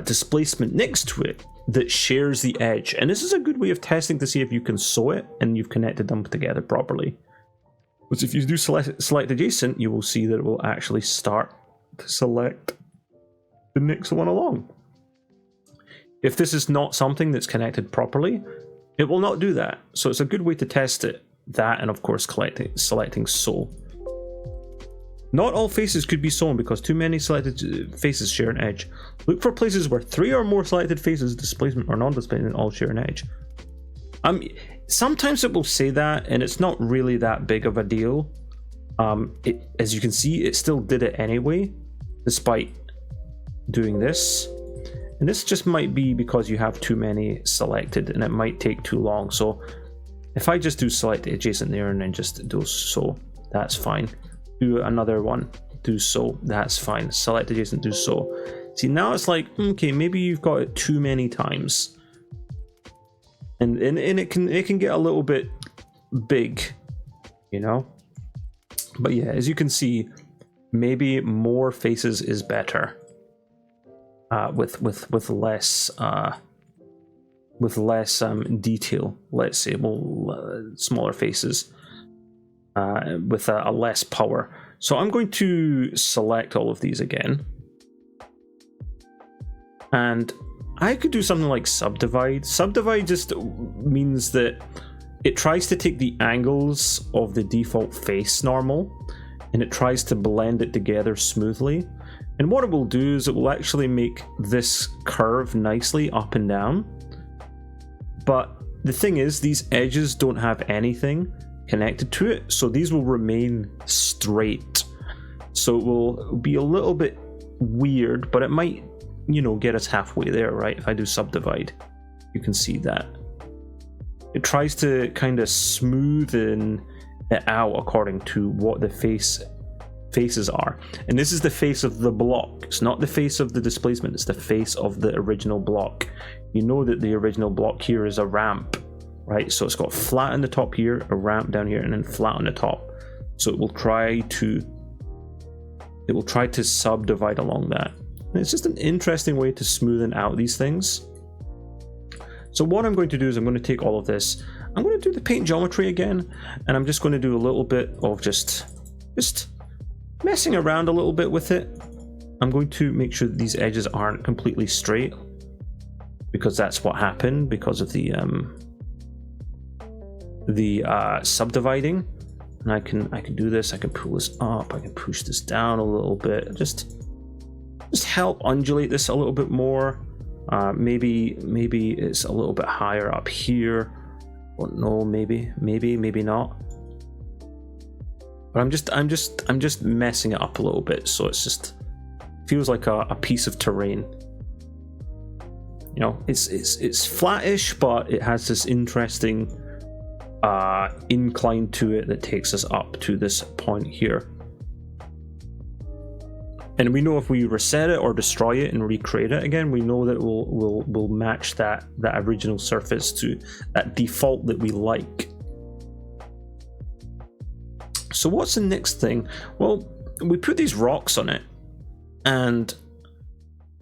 displacement next to it that shares the edge. And this is a good way of testing to see if you can sew it and you've connected them together properly. But if you do select adjacent, you will see that it will actually start to select the next one along. If this is not something that's connected properly, it will not do that. So it's a good way to test it. That, and of course selecting sew. Not all faces could be sewn because too many selected faces share an edge. Look for places where 3 or more selected faces, displacement or non-displacement, all share an edge. Sometimes it will say that, and it's not really that big of a deal. As you can see, it still did it anyway, despite doing this. And this just might be because you have too many selected, and it might take too long. So if I just do select adjacent there and then just do so, that's fine. Do another one, do so, that's fine. Select adjacent, do so. See, now it's like, okay, maybe you've got it too many times, and it can get a little bit big, you know. But yeah, as you can see, maybe more faces is better with less detail. Let's say, smaller faces. With a less power. So I'm going to select all of these again, and I could do something like subdivide. Subdivide just means that it tries to take the angles of the default face normal and it tries to blend it together smoothly. And what it will do is it will actually make this curve nicely up and down. But the thing is, these edges don't have anything connected to it, so these will remain straight. So it will be a little bit weird, but it might, you know, get us halfway there, right? If I do subdivide, you can see that it tries to kind of smoothen it out according to what the faces are. And this is the face of the block. It's not the face of the displacement, it's the face of the original block. You know that the original block here is a ramp, right? So it's got flat on the top here, a ramp down here, and then flat on the top. So it will try to subdivide along that. And it's just an interesting way to smoothen out these things. So what I'm going to do is I'm going to take all of this, I'm going to do the paint geometry again, and I'm just going to do a little bit of just messing around a little bit with it. I'm going to make sure that these edges aren't completely straight, because that's what happened because of the subdividing. And I can do this, I can pull this up, I can push this down a little bit, just help undulate this a little bit more. Maybe it's a little bit higher up here. Oh no, maybe not. But I'm just messing it up a little bit, so it's just feels like a piece of terrain. You know, it's flattish, but it has this interesting incline to it that takes us up to this point here. And we know if we reset it or destroy it and recreate it again, we know that we'll match that original surface to that default that we like. So what's the next thing? Well, we put these rocks on it, and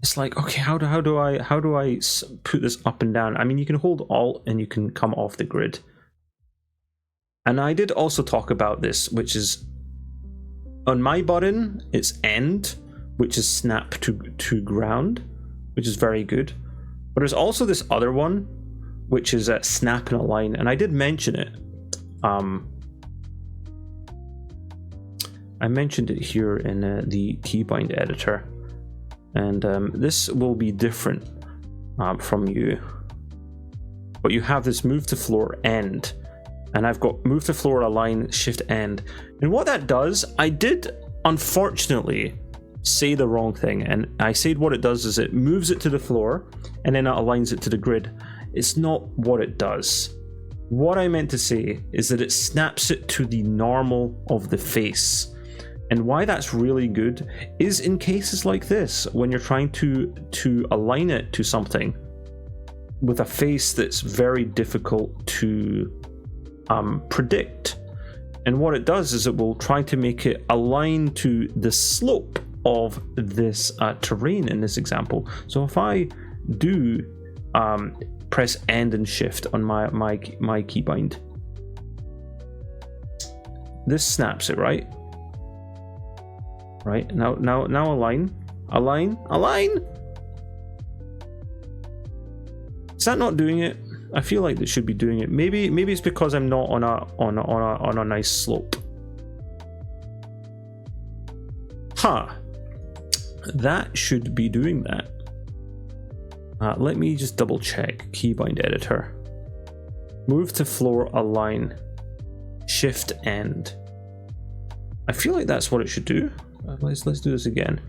it's like, okay, how do I put this up and down? I mean, you can hold Alt and you can come off the grid. And I did also talk about this, which is on my button, it's end, which is snap to ground, which is very good. But there's also this other one, which is snap and align, and I did mention it. I mentioned it here in the keybind editor, and this will be different from you. But you have this move to floor end, and I've got move to floor, align, shift end. And what that does, I did unfortunately say the wrong thing, and I said what it does is it moves it to the floor and then it aligns it to the grid. It's not what it does. What I meant to say is that it snaps it to the normal of the face. And why that's really good is in cases like this, when you're trying to align it to something with a face that's very difficult to predict. And what it does is it will try to make it align to the slope of this terrain in this example. So if I do press end and shift on my keybind, this snaps it, right now align, Align. Is that not doing it? I feel like it should be doing it. Maybe it's because I'm not on a nice slope. Huh. That should be doing that. Let me just double check. Keybind editor. Move to floor, align. Shift end. I feel like that's what it should do. Let's do this again.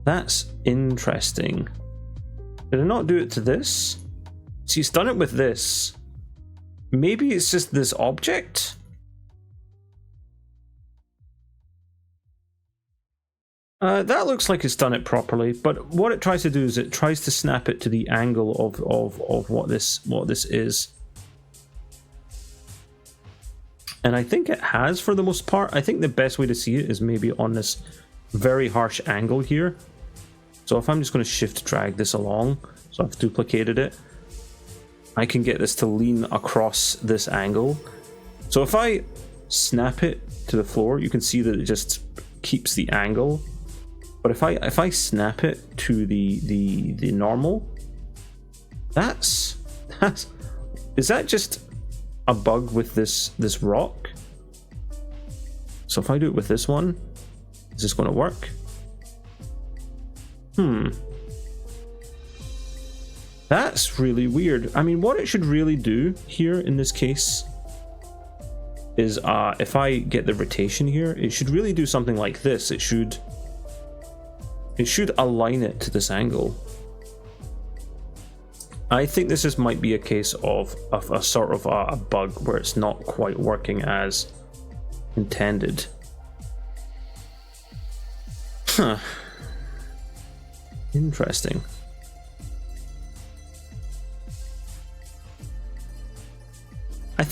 That's interesting. Did I not do it to this? See, it's done it with this. Maybe it's just this object? That looks like it's done it properly, but what it tries to do is it tries to snap it to the angle of what this is. And I think it has for the most part. I think the best way to see it is maybe on this very harsh angle here. So if I'm just going to shift drag this along, so I've duplicated it, I can get this to lean across this angle. So if I snap it to the floor, you can see that it just keeps the angle. But if I snap it to the normal, is that just a bug with this rock? So if I do it with this one, is this going to work? That's really weird. I mean, what it should really do here in this case is if I get the rotation here, it should really do something like this. It should align it to this angle. I think this might be a case of a sort of a bug where it's not quite working as intended. Huh. Interesting. I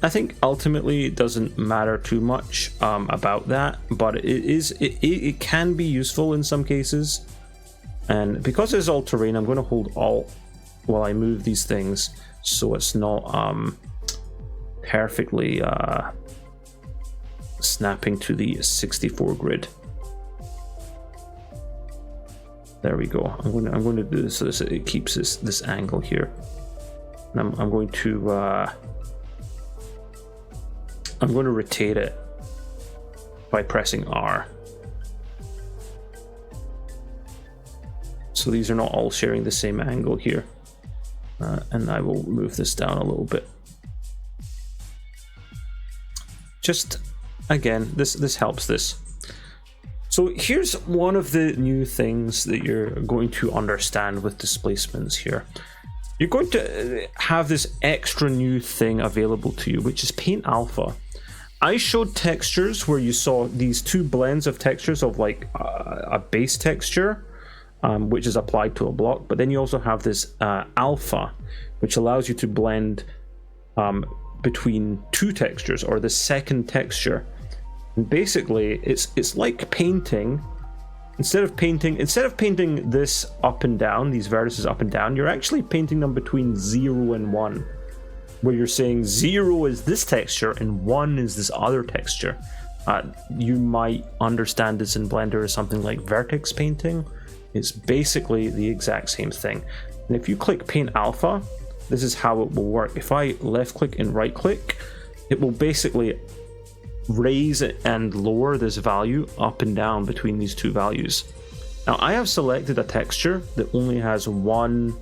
think ultimately it doesn't matter too much about that, but it can be useful in some cases. And because it's all terrain, I'm going to hold Alt while I move these things so it's not perfectly snapping to the 64 grid. There we go. I'm going to do this so it keeps this angle here. And I'm going to rotate it by pressing R. So these are not all sharing the same angle here. And I will move this down a little bit. Just, again, this helps this. So here's one of the new things that you're going to understand with displacements here. You're going to have this extra new thing available to you, which is Paint Alpha. I showed textures where you saw these two blends of textures of like a base texture, which is applied to a block, but then you also have this alpha, which allows you to blend between two textures, or the second texture. And basically, it's like painting. Instead of painting this up and down, these vertices up and down, you're actually painting them between 0 and 1. Where you're saying 0 is this texture and 1 is this other texture. You might understand this in Blender as something like vertex painting. It's basically the exact same thing. And if you click Paint Alpha, this is how it will work. If I left click and right click, it will basically raise and lower this value up and down between these two values. Now I have selected a texture that only has one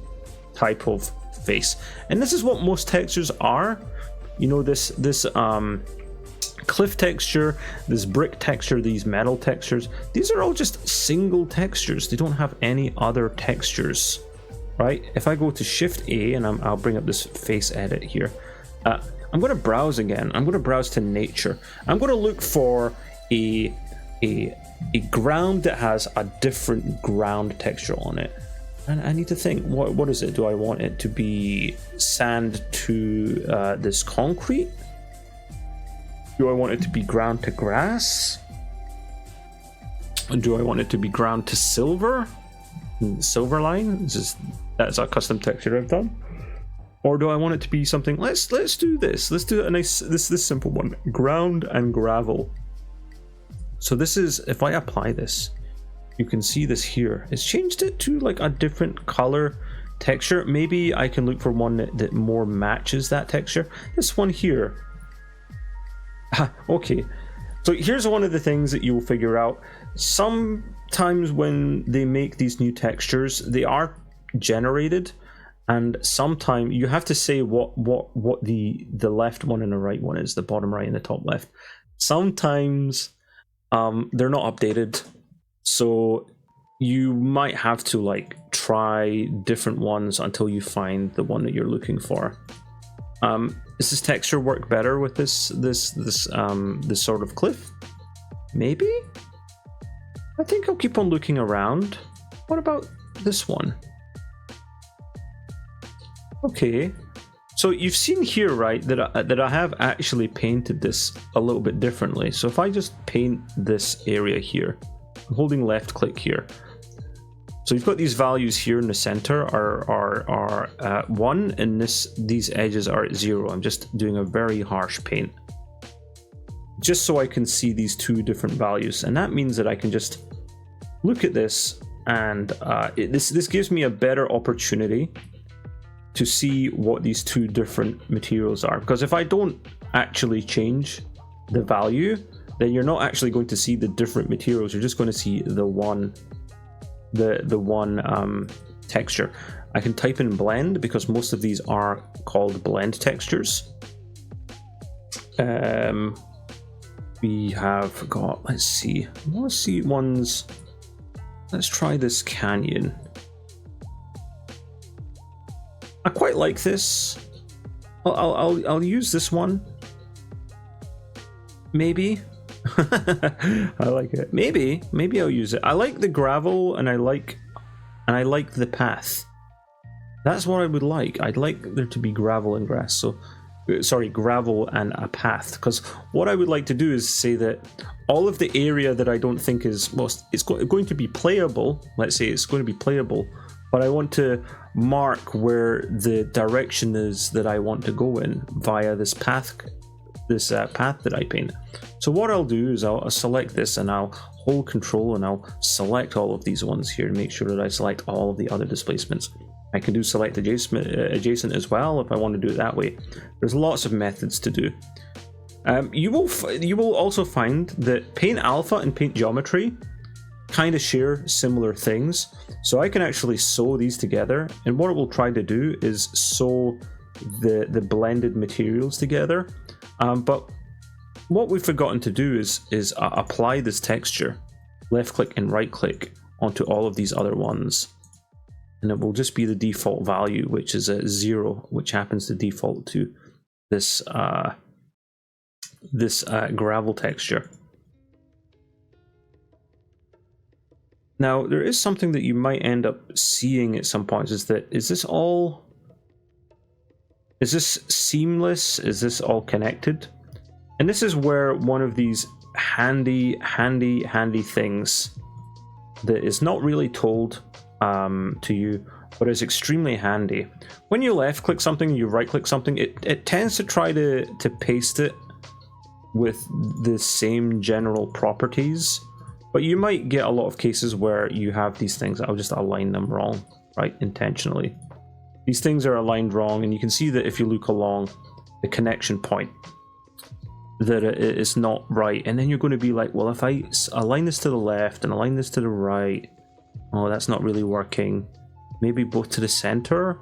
type of face, and this is what most textures are. You know, this cliff texture, this brick texture, these metal textures, these are all just single textures. They don't have any other textures, right? If I go to Shift A and I'll bring up this face edit here, I'm going to browse again. I'm going to browse to nature. I'm going to look for a ground that has a different ground texture on it. And I need to think, what is it? Do I want it to be sand to this concrete? Do I want it to be ground to grass? Do I want it to be ground to silver? Silver line? That's a custom texture I've done. Or do I want it to be something, let's do this. Let's do a nice, this simple one, ground and gravel. So this is, if I apply this, you can see this here. It's changed it to like a different color texture. Maybe I can look for one that more matches that texture. This one here. Okay, so here's one of the things that you'll figure out. Sometimes when they make these new textures, they are generated, and sometimes you have to say what the left one and the right one is, the bottom right and the top left. Sometimes they're not updated, so you might have to like try different ones until you find the one that you're looking for. Does this texture work better with this sort of cliff? Maybe? I think I'll keep on looking around. What about this one? Okay, so you've seen here, right, that I have actually painted this a little bit differently. So if I just paint this area here, I'm holding left click here. So you've got these values here in the center are 1, and these edges are at 0. I'm just doing a very harsh paint, just so I can see these two different values, and that means that I can just look at this, and this gives me a better opportunity to see what these two different materials are. Because if I don't actually change the value, then you're not actually going to see the different materials. You're just going to see the one texture. I can type in blend because most of these are called blend textures. We have got, let's see, I want to see ones. Let's try this canyon. I quite like this. I'll use this one. Maybe. I like it. Maybe I'll use it. I like the gravel, and I like the path. That's what I would like. I'd like there to be gravel and grass. So, sorry, gravel and a path. Because what I would like to do is say that all of the area that I don't think is, well, it's going to be playable. Let's say it's going to be playable, but I want to mark where the direction is that I want to go in via this path. Path that I paint. So what I'll do is I'll select this, and I'll hold control, and I'll select all of these ones here to make sure that I select all of the other displacements. I can do select adjacent as well if I want to do it that way. There's lots of methods to do. You will also find that Paint Alpha and Paint Geometry kind of share similar things. So I can actually sew these together, and what it will try to do is sew the blended materials together. But what we've forgotten to do is apply this texture, left click and right click, onto all of these other ones, and it will just be the default value, which is a 0, which happens to default to this gravel texture. Now there is something that you might end up seeing at some points, is this seamless? Is this all connected? And this is where one of these handy things that is not really told to you, but is extremely handy. When you left click something, you right click something, it tends to try to paste it with the same general properties, but you might get a lot of cases where you have these things. I'll just align them wrong, right, intentionally. These things are aligned wrong, and you can see that if you look along the connection point, that it is not right. And then you're going to be like, well, if I align this to the left and align this to the right, oh, that's not really working. Maybe both to the center,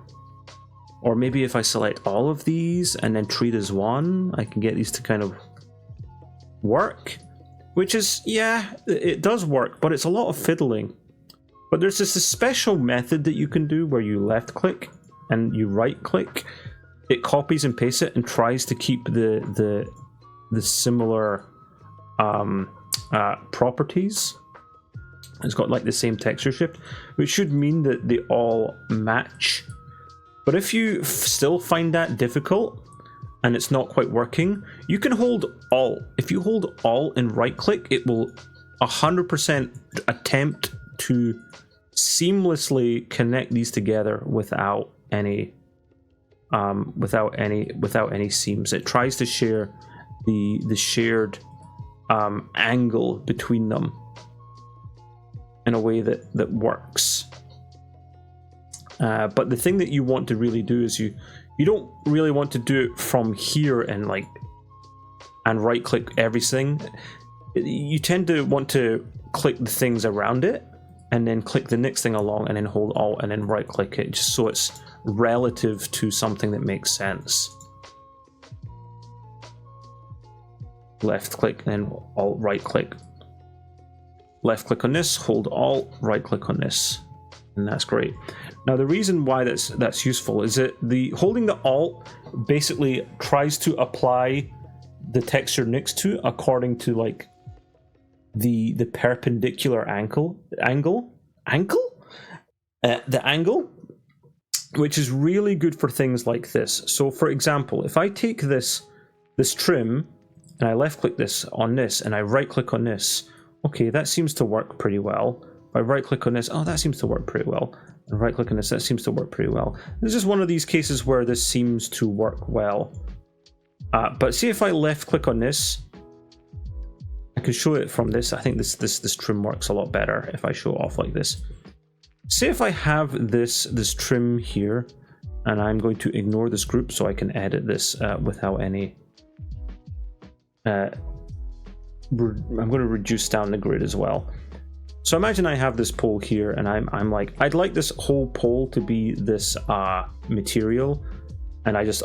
or maybe if I select all of these and then treat as one, I can get these to kind of work. Which is, yeah, it does work, but it's a lot of fiddling. But there's this special method that you can do where you left click and you right click, it copies and pastes it and tries to keep the similar properties. It's got like the same texture shift, which should mean that they all match. But if you still find that difficult and it's not quite working, you can hold Alt. If you hold Alt and right click, it will 100% attempt to seamlessly connect these together without any without any seams. It tries to share the shared angle between them in a way that works. But the thing that you want to really do is you don't really want to do it from here and right click everything. You tend to want to click the things around it and then click the next thing along and then hold Alt and then right click it, just so it's relative to something that makes sense. Left click and then Alt right click. Left click on this, hold Alt, right click on this, and that's great. Now the reason why that's useful is that holding the Alt basically tries to apply the texture next to according to like the perpendicular angle, which is really good for things like this. So for example, if I take this trim and I left click this on this and I right click on this, okay, that seems to work pretty well. If I right click on this, oh, that seems to work pretty well. And right click on this, that seems to work pretty well. This is one of these cases where this seems to work well. But see if I left click on this, I can show it from this. I think this trim works a lot better if I show it off like this. Say if I have this trim here, and I'm going to ignore this group so I can edit this without any. I'm going to reduce down the grid as well. So imagine I have this pole here, and I'm like, I'd like this whole pole to be this material, and I just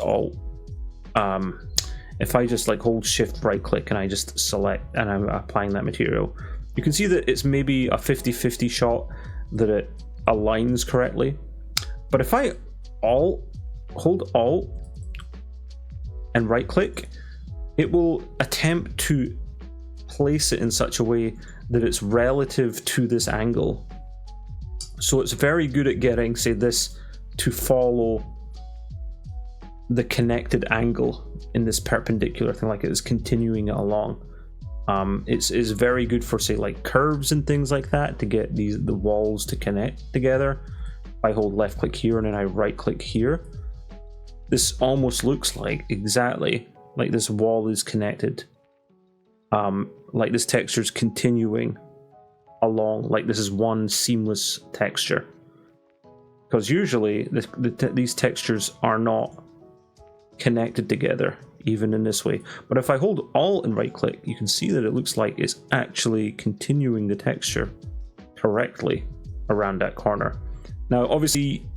if I just like hold Shift right click and I just select and I'm applying that material, you can see that it's maybe a 50-50 shot that it aligns correctly. But if I hold Alt and right click, it will attempt to place it in such a way that it's relative to this angle. So it's very good at getting, say, this to follow the connected angle in this perpendicular thing, like it is continuing it along. It's very good for, say, like curves and things like that, to get the walls to connect together. If I hold left click here and then I right click here, this almost looks like exactly like this wall is connected, like this texture is continuing along, like this is one seamless texture. Because usually these textures are not connected together, even in this way. But if I hold Alt and right click, you can see that it looks like it's actually continuing the texture correctly around that corner. Now obviously,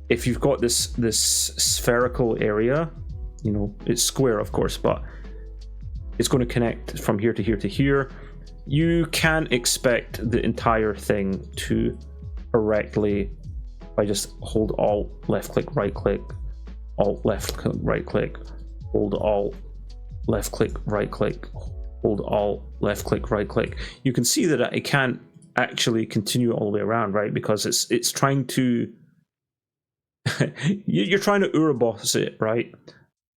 if you've got this spherical area, you know, it's square of course, but it's going to connect from here to here to here. You can expect the entire thing to correctly, if I just hold Alt, left click, right click, Alt, left click, right click, hold Alt, left click, right click, hold Alt, left click, right click. You can see that it can't actually continue all the way around, right? Because it's trying to you're trying to Ouroboros it, right?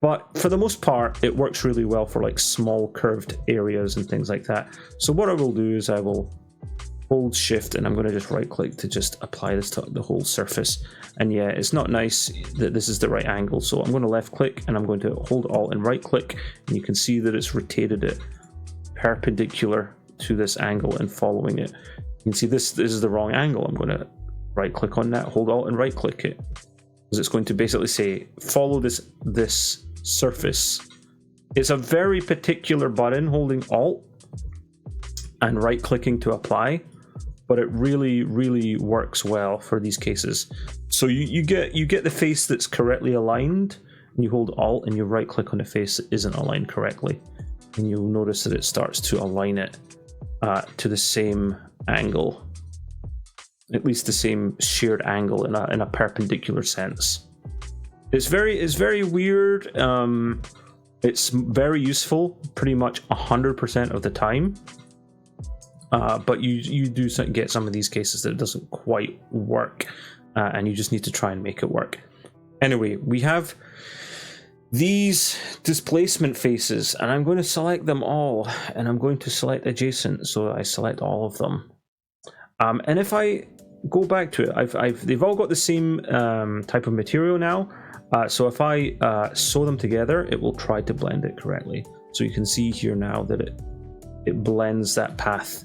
But for the most part, it works really well for like small curved areas and things like that. So what I will do is I will hold Shift and I'm going to just right click to just apply this to the whole surface. And yeah, it's not nice that this is the right angle, so I'm going to left click and I'm going to hold Alt and right click, and you can see that it's rotated it perpendicular to this angle and following it. You can see this is the wrong angle. I'm going to right click on that, hold Alt and right click it, because it's going to basically say follow this surface. It's a very particular button, holding Alt and right clicking to apply, but it really works well for these cases. So you get the face that's correctly aligned, and you hold Alt and you right click on the face that isn't aligned correctly, and you'll notice that it starts to align it to the same angle, at least the same shared angle in a perpendicular sense. It's very weird. It's very useful pretty much 100% of the time. But you do get some of these cases that it doesn't quite work, and you just need to try and make it work. Anyway, we have these displacement faces, and I'm going to select them all, and I'm going to select adjacent, so I select all of them. And if I go back to it. They've all got the same type of material now. So if I sew them together, it will try to blend it correctly. So you can see here now that it blends that path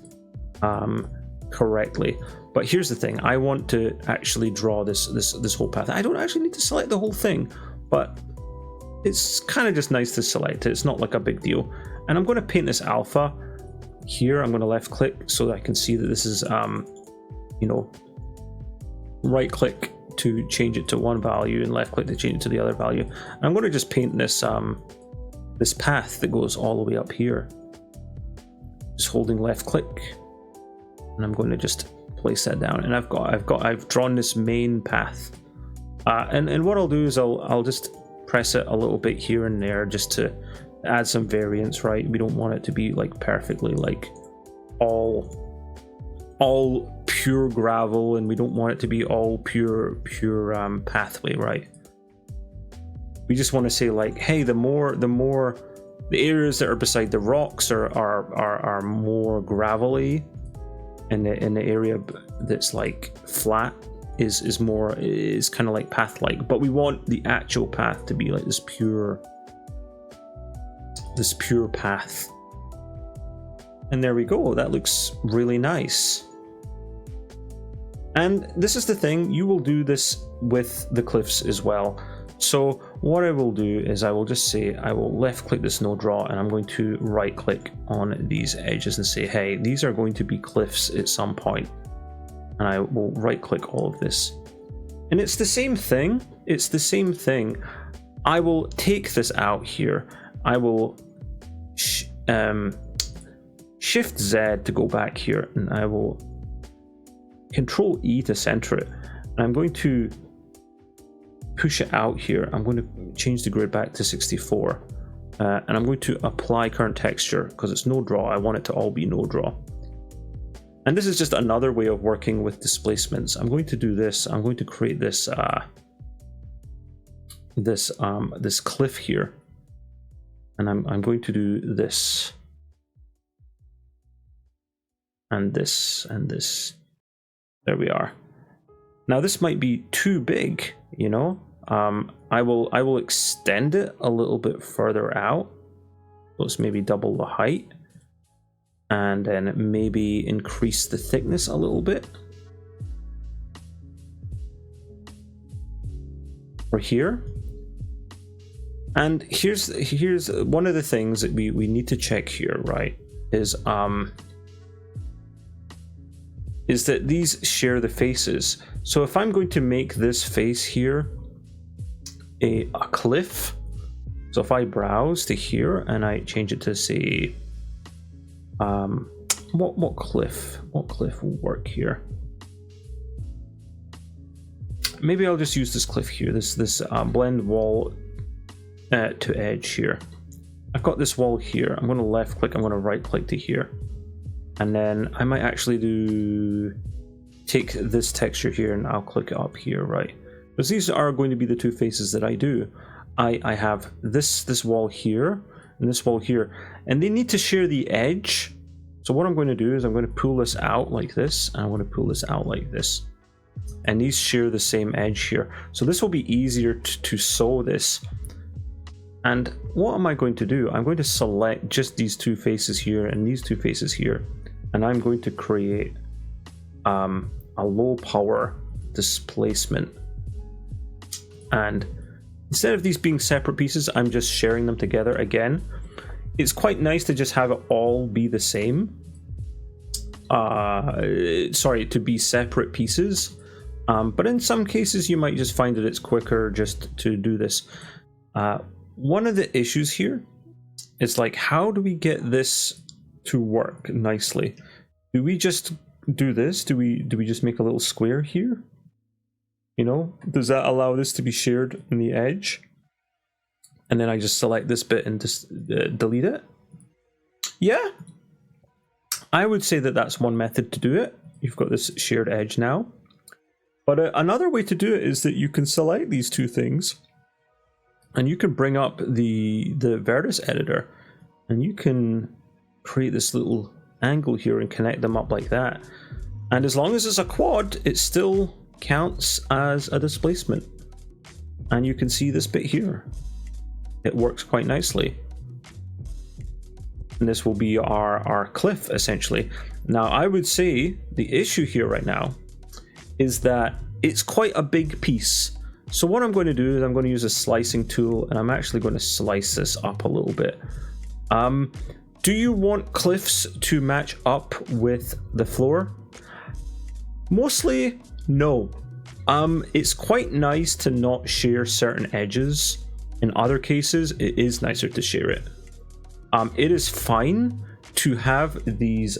correctly. But here's the thing: I want to actually draw this whole path. I don't actually need to select the whole thing, but it's kind of just nice to select it. It's not like a big deal. And I'm going to paint this alpha here. I'm going to left click so that I can see that this is you know, right click to change it to one value and left click to change it to the other value. And I'm going to just paint this this path that goes all the way up here. Just holding left click, and I'm going to just place that down. And I've drawn this main path. And what I'll do is I'll just press it a little bit here and there just to add some variance, right? We don't want it to be like perfectly like all pure gravel, and we don't want it to be all pure pathway, right? We just want to say like, hey, the areas that are beside the rocks are more gravelly, and the area that's like flat is kind of like path like. But we want the actual path to be like this pure path. And there we go. That looks really nice. And this is the thing, you will do this with the cliffs as well. So what I will do is I will just say, I will left click this node draw, and I'm going to right click on these edges and say, hey, these are going to be cliffs at some point. And I will right click all of this. And it's the same thing. It's the same thing. I will take this out here. I will Shift Z to go back here, and I will Control E to center it. And I'm going to push it out here. I'm going to change the grid back to 64. And I'm going to apply current texture because it's no draw. I want it to all be no draw. And this is just another way of working with displacements. I'm going to do this. I'm going to create this this cliff here, and I'm going to do this and this and this. There we are. Now this might be too big, you know. I will extend it a little bit further out. Let's maybe double the height, and then maybe increase the thickness a little bit. Or here. And here's one of the things that we need to check here, right? Is that these share the faces. So if I'm going to make this face here a cliff, so if I browse to here and I change it to say what cliff will work here? Maybe I'll just use this cliff here, this blend wall to edge here. I've got this wall here. I'm going to left click, I'm going to right click to here, and then I might actually take this texture here and I'll click it up here, right? Because these are going to be the two faces that I do. I have this wall here and this wall here, and they need to share the edge. So what I'm going to do is I'm going to pull this out like this, and I'm going to pull this out like this, and these share the same edge here. So this will be easier to sew this. And what am I going to do? I'm going to select just these two faces here and these two faces here, and I'm going to create a low power displacement. And instead of these being separate pieces, I'm just sharing them together again. It's quite nice to just have it all be the same. Sorry, to be separate pieces. But in some cases, you might just find that it's quicker just to do this. One of the issues here is like, how do we get this to work nicely? Do we just do this? Do we just make a little square here? You know, does that allow this to be shared in the edge? And then I just select this bit and just delete it. Yeah, I would say that that's one method to do it. You've got this shared edge now. But another way to do it is that you can select these two things, and you can bring up the vertex editor, and you can create this little angle here and connect them up like that. And as long as it's a quad, it still counts as a displacement. And you can see this bit here. It works quite nicely. And this will be our cliff, essentially. Now, I would say the issue here right now is that it's quite a big piece. So what I'm going to do is I'm going to use a slicing tool, and I'm actually going to slice this up a little bit. Do you want cliffs to match up with the floor? Mostly, no. It's quite nice to not share certain edges. In other cases, it is nicer to share it. It is fine to have these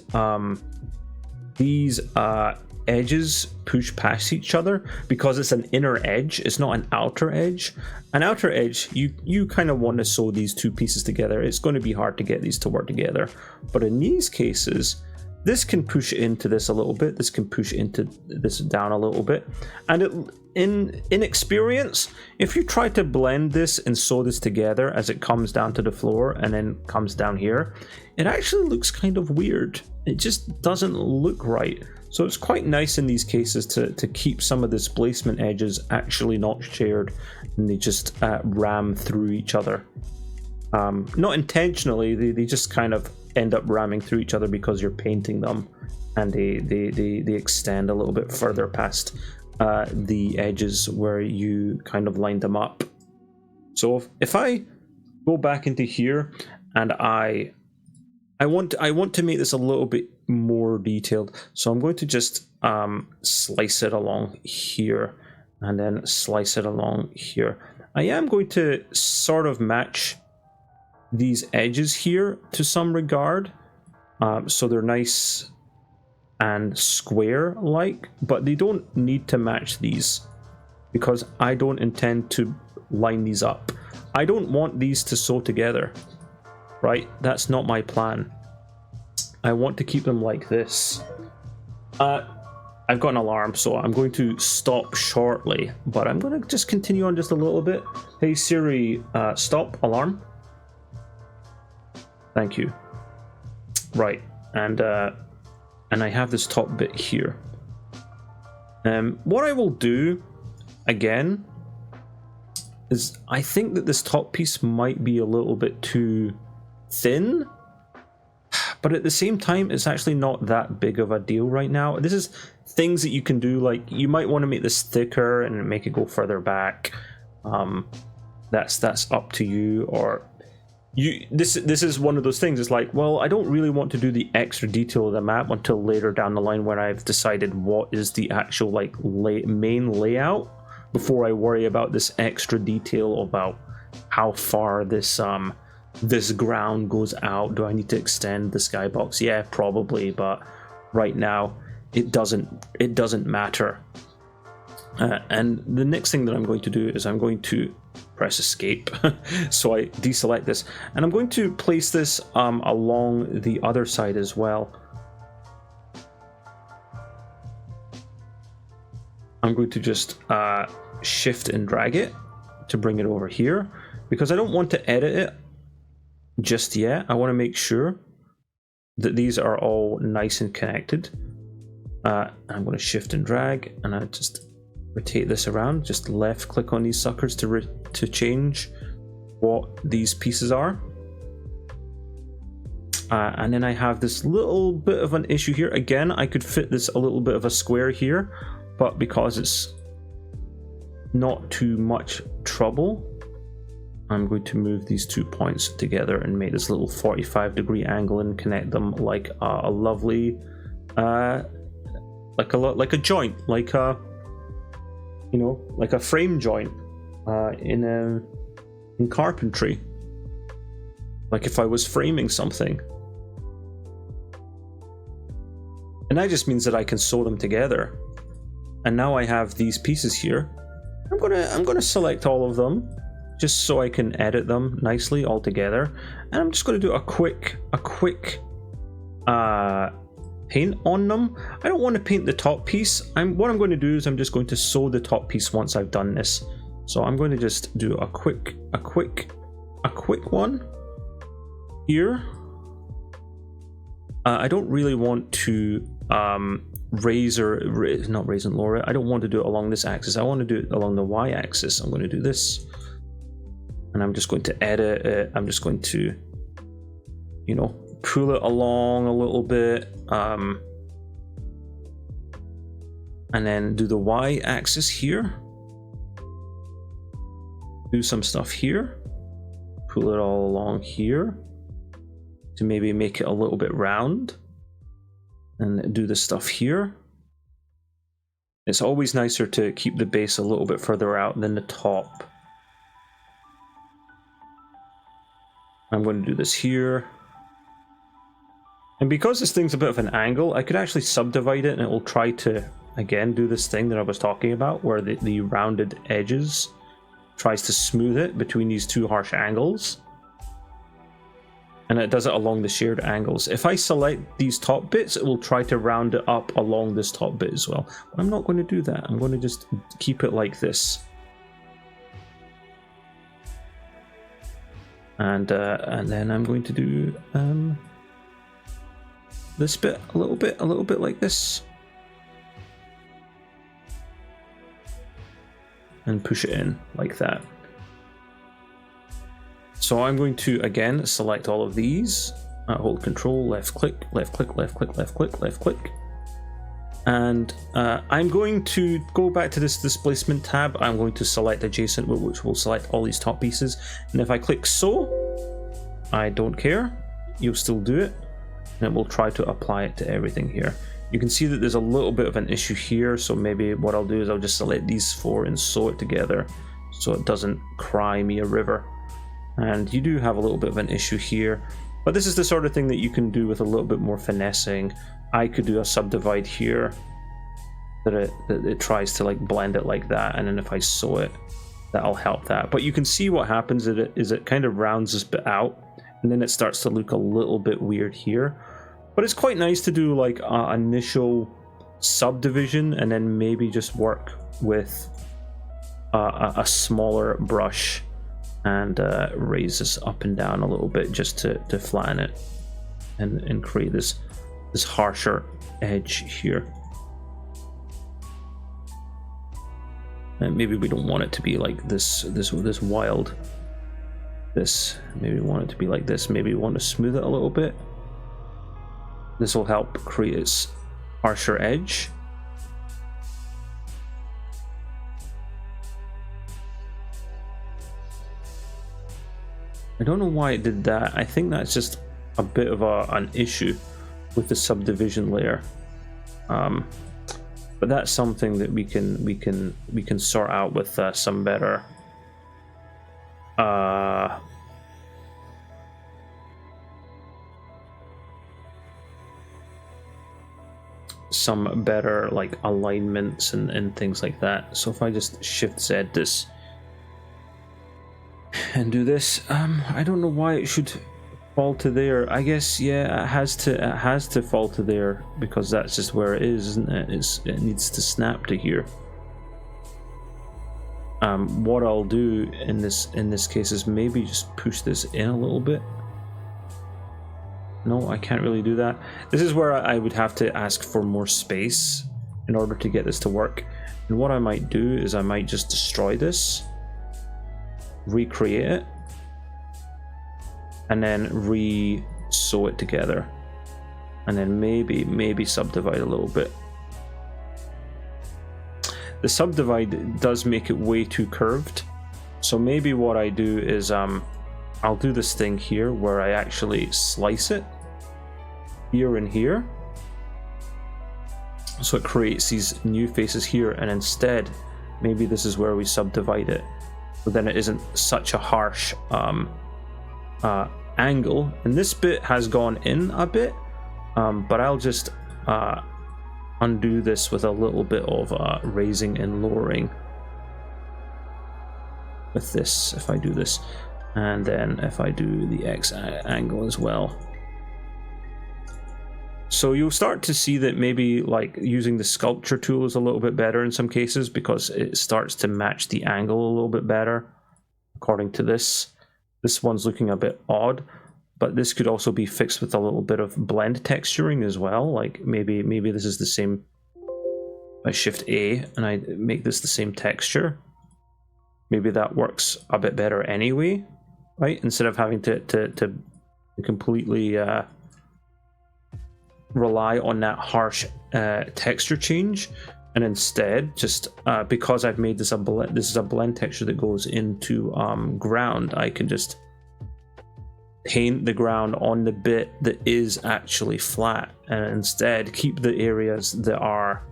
edges push past each other because it's an inner edge, it's not an outer edge. An outer edge, you kind of want to sew these two pieces together. It's going to be hard to get these to work together. But in these cases, this can push into this a little bit, this can push into this down a little bit. And in experience, if you try to blend this and sew this together as it comes down to the floor and then comes down here, it actually looks kind of weird. It just doesn't look right. So it's quite nice in these cases to keep some of the displacement edges actually not shared, and they just ram through each other. Not intentionally, they just kind of end up ramming through each other because you're painting them, and they extend a little bit further past the edges where you kind of lined them up. So if I go back into here and I want to make this a little bit more detailed, so I'm going to just slice it along here and then slice it along here. I am going to sort of match these edges here to some regard, so they're nice and square like, but they don't need to match these because I don't intend to line these up. I don't want these to sew together, right? That's not my plan. I want to keep them like this. I've got an alarm, so I'm going to stop shortly, but I'm going to just continue on just a little bit. Hey Siri, stop alarm. Thank you. Right, and I have this top bit here. What I will do again is I think that this top piece might be a little bit too thin, but at the same time it's actually not that big of a deal right now. This is things that you can do, like you might want to make this thicker and make it go further back. That's up to you, or this is one of those things. It's like, well, I don't really want to do the extra detail of the map until later down the line when I've decided what is the actual like main layout, before I worry about this extra detail about how far this this ground goes out. Do I need to extend the skybox? Yeah, probably, but right now it doesn't matter. And the next thing that I'm going to do is I'm going to press escape. So I deselect this, and I'm going to place this along the other side as well. I'm going to just shift and drag it to bring it over here, because I don't want to edit it just yet. I want to make sure that these are all nice and connected. I'm going to shift and drag, and I just rotate this around. Just left click on these suckers to change what these pieces are. And then I have this little bit of an issue here. Again, I could fit this a little bit of a square here, but because it's not too much trouble, I'm going to move these 2 points together and make this little 45-degree angle and connect them like a lovely like a joint, like a, you know, like a frame joint in carpentry, like if I was framing something. And that just means that I can sew them together. And now I have these pieces here. I'm gonna select all of them just so I can edit them nicely all together. And I'm just gonna do a quick paint on them. I don't want to paint the top piece. What I'm going to do is I'm just going to sew the top piece once I've done this. So I'm going to just do a quick one here. I don't really want to raise or not raise and lower it. I don't want to do it along this axis. I want to do it along the y-axis. I'm going to do this, and I'm just going to edit it. I'm just going to, you know, pull it along a little bit, and then do the y-axis here. Do some stuff here. Pull it all along here to maybe make it a little bit round, and do the stuff here. It's always nicer to keep the base a little bit further out than the top. I'm going to do this here. And because this thing's a bit of an angle, I could actually subdivide it and it will try to, again, do this thing that I was talking about, where the rounded edges tries to smooth it between these two harsh angles. And it does it along the shared angles. If I select these top bits, it will try to round it up along this top bit as well. But I'm not going to do that. I'm going to just keep it like this. And then I'm going to do this bit a little bit like this. And push it in like that. So I'm going to, again, select all of these, hold Control, left click, left click, left click, left click, left click. And I'm going to go back to this displacement tab. I'm going to select adjacent, which will select all these top pieces. And if I click so, I don't care, you'll still do it. And it will try to apply it to everything here. You can see that there's a little bit of an issue here. So maybe what I'll do is I'll just select these four and sew it together so it doesn't cry me a river. And you do have a little bit of an issue here, but this is the sort of thing that you can do with a little bit more finessing. I could do a subdivide here that it tries to like blend it like that, and then if I sew it, that'll help that. But you can see what happens is it kind of rounds this bit out, and then it starts to look a little bit weird here. But it's quite nice to do like an initial subdivision and then maybe just work with a smaller brush and raise this up and down a little bit just to flatten it and create this harsher edge here. And maybe we don't want it to be like this wild. Maybe we want it to be like this. Maybe we want to smooth it a little bit. This will help create its harsher edge. I don't know why it did that. I think that's just a bit of an issue with the subdivision layer. But that's something that we can sort out with some better like alignments and things like that. So if I just Shift Z this and do this, I don't know why it should fall to there. I guess, yeah, it has to fall to there because that's just where it is, isn't it? It needs to snap to here. What I'll do in this case is maybe just push this in a little bit. No, I can't really do that. This is where I would have to ask for more space in order to get this to work. And what I might do is I might just destroy this, recreate it, and then re-sew it together, and then maybe subdivide a little bit. The subdivide does make it way too curved, so maybe what I do is I'll do this thing here where I actually slice it here and here, so it creates these new faces here, and instead maybe this is where we subdivide it. So then it isn't such a harsh angle, and this bit has gone in a bit, but I'll just undo this with a little bit of raising and lowering with this, if I do this, and then if I do the X angle as well. So you'll start to see that maybe like using the sculpture tool is a little bit better in some cases, because it starts to match the angle a little bit better according to this. This one's looking a bit odd, but this could also be fixed with a little bit of blend texturing as well. Like maybe this is the same. I shift A and I make this the same texture. Maybe that works a bit better anyway, right? Instead of having to completely rely on that harsh texture change, and instead just because I've made this a blend, this is a blend texture that goes into ground, I can just paint the ground on the bit that is actually flat, and instead keep the areas that are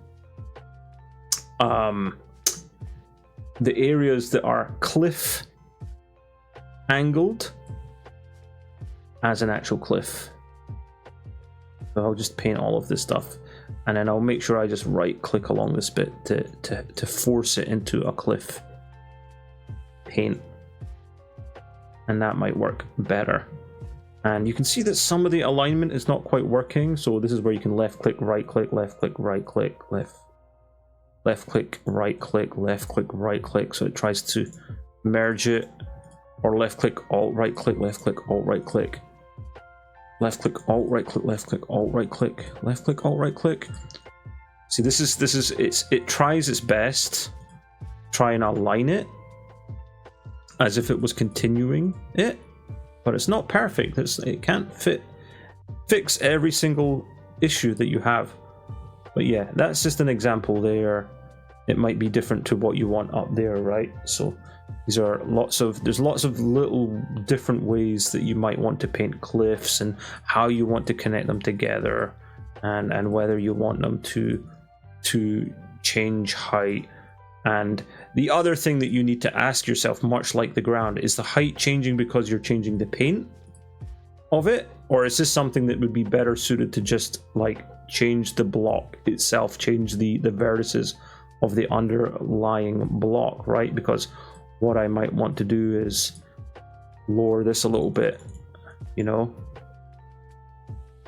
cliff angled as an actual cliff. So I'll just paint all of this stuff, and then I'll make sure I just right click along this bit to force it into a cliff paint, and that might work better. And you can see that some of the alignment is not quite working, so this is where you can left click, right click, left click, right click, left click, right click, left click, right click, so it tries to merge it, or left click, alt right click, left click, alt right click, left click, alt right click, left click, alt right click, left click, alt right click. See, it tries its best try and align it as if it was continuing it, but it's not perfect. It can't fix every single issue that you have. But yeah, that's just an example there. It might be different to what you want up there, right? So there's lots of little different ways that you might want to paint cliffs, and how you want to connect them together, and whether you want them to change height. And the other thing that you need to ask yourself, much like the ground, is the height changing because you're changing the paint of it, or is this something that would be better suited to just like change the block itself, change the vertices of the underlying block, right? Because what I might want to do is lower this a little bit, you know,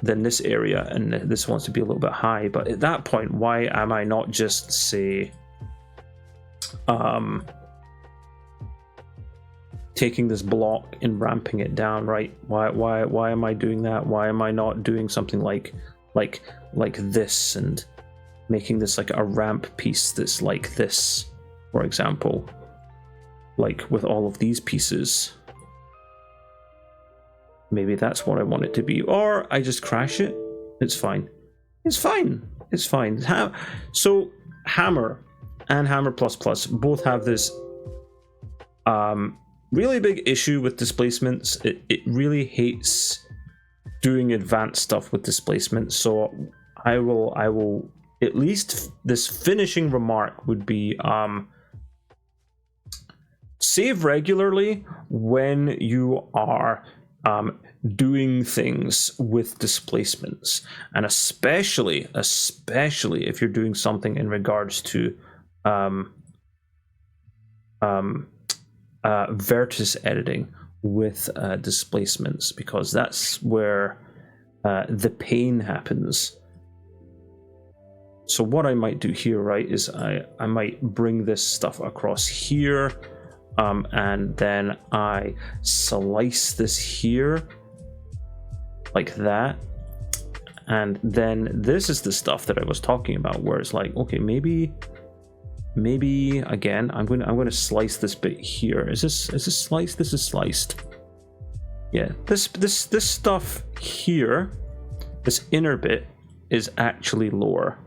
than this area, and this wants to be a little bit high. But at that point, why am I not just say taking this block and ramping it down, right? Why am I doing that? Why am I not doing something like this and making this like a ramp piece that's like this, for example, like with all of these pieces? Maybe that's what I want it to be, or I just crash it. It's fine. It's fine. It's fine. So Hammer and Hammer++ both have this really big issue with displacements. It really hates doing advanced stuff with displacements. So I will at least, this finishing remark would be save regularly when you are doing things with displacements, and especially if you're doing something in regards to vertex editing with displacements, because that's where the pain happens. So what I might do here, right, is I might bring this stuff across here, and then I slice this here like that, and then this is the stuff that I was talking about, where it's like, okay, maybe again I'm going to slice this bit here. Is this sliced? This is sliced. Yeah, this stuff here, this inner bit, is actually lower.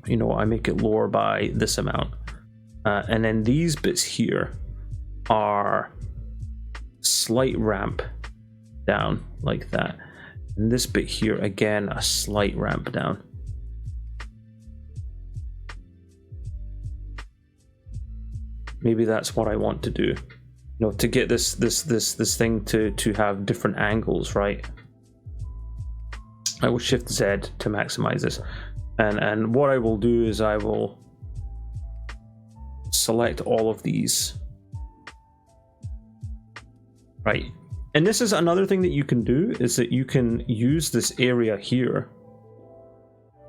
You know, I make it lower by this amount, and then these bits here are slight ramp down like that, and this bit here again a slight ramp down. Maybe that's what I want to do, you know, to get this thing to have different angles, right? I will Shift Z to maximize this, and what I will do is I will select all of these, right? And this is another thing that you can do, is that you can use this area here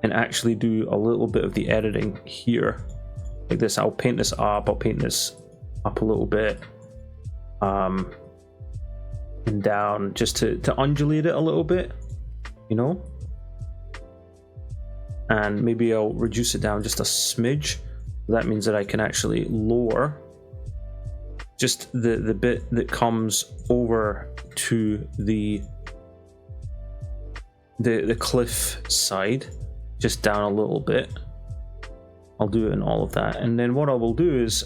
and actually do a little bit of the editing here. Like this, I'll paint this up, I'll paint this up a little bit. and down, just to undulate it a little bit, you know. And maybe I'll reduce it down just a smidge. That means that I can actually lower just the bit that comes over to the cliff side, just down a little bit. I'll do it in all of that, and then what I will do is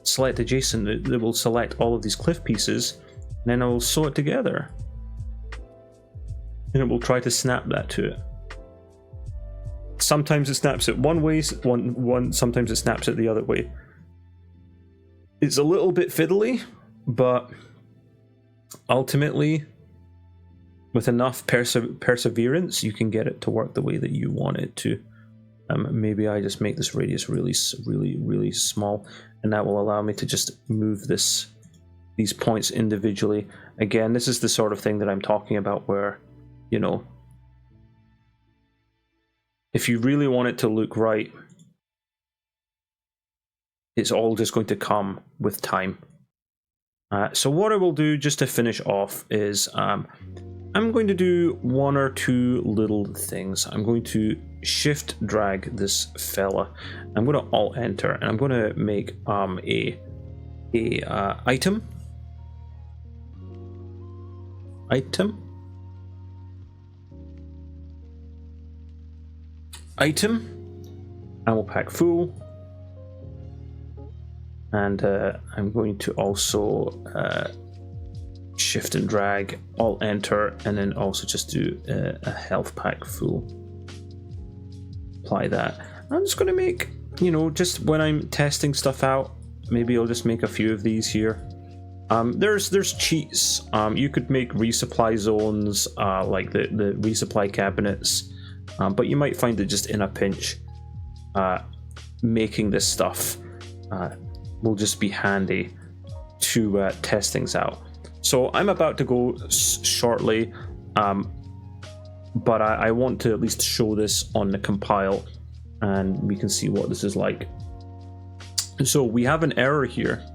select adjacent. It will select all of these cliff pieces, and then I will sew it together, and it will try to snap that to it. Sometimes it snaps it one way, sometimes it snaps it the other way. It's a little bit fiddly, but ultimately, with enough perseverance, you can get it to work the way that you want it to. Maybe I just make this radius really small, and that will allow me to just move these points individually. Again, this is the sort of thing that I'm talking about where, you know, if you really want it to look right, it's all just going to come with time. So what I will do just to finish off is I'm going to do one or two little things. I'm going to shift drag this fella. I'm going to alt enter, and I'm going to make a item, and we'll pack full. And I'm going to also shift and drag, alt enter, and then also just do a health pack full. Apply that. I'm just going to make, you know, just when I'm testing stuff out, maybe I'll just make a few of these here. There's cheats. You could make resupply zones, like the resupply cabinets, but you might find it just in a pinch. Making this stuff will just be handy to test things out. So I'm about to go shortly, but I want to at least show this on the compile, and we can see what this is like. So we have an error here.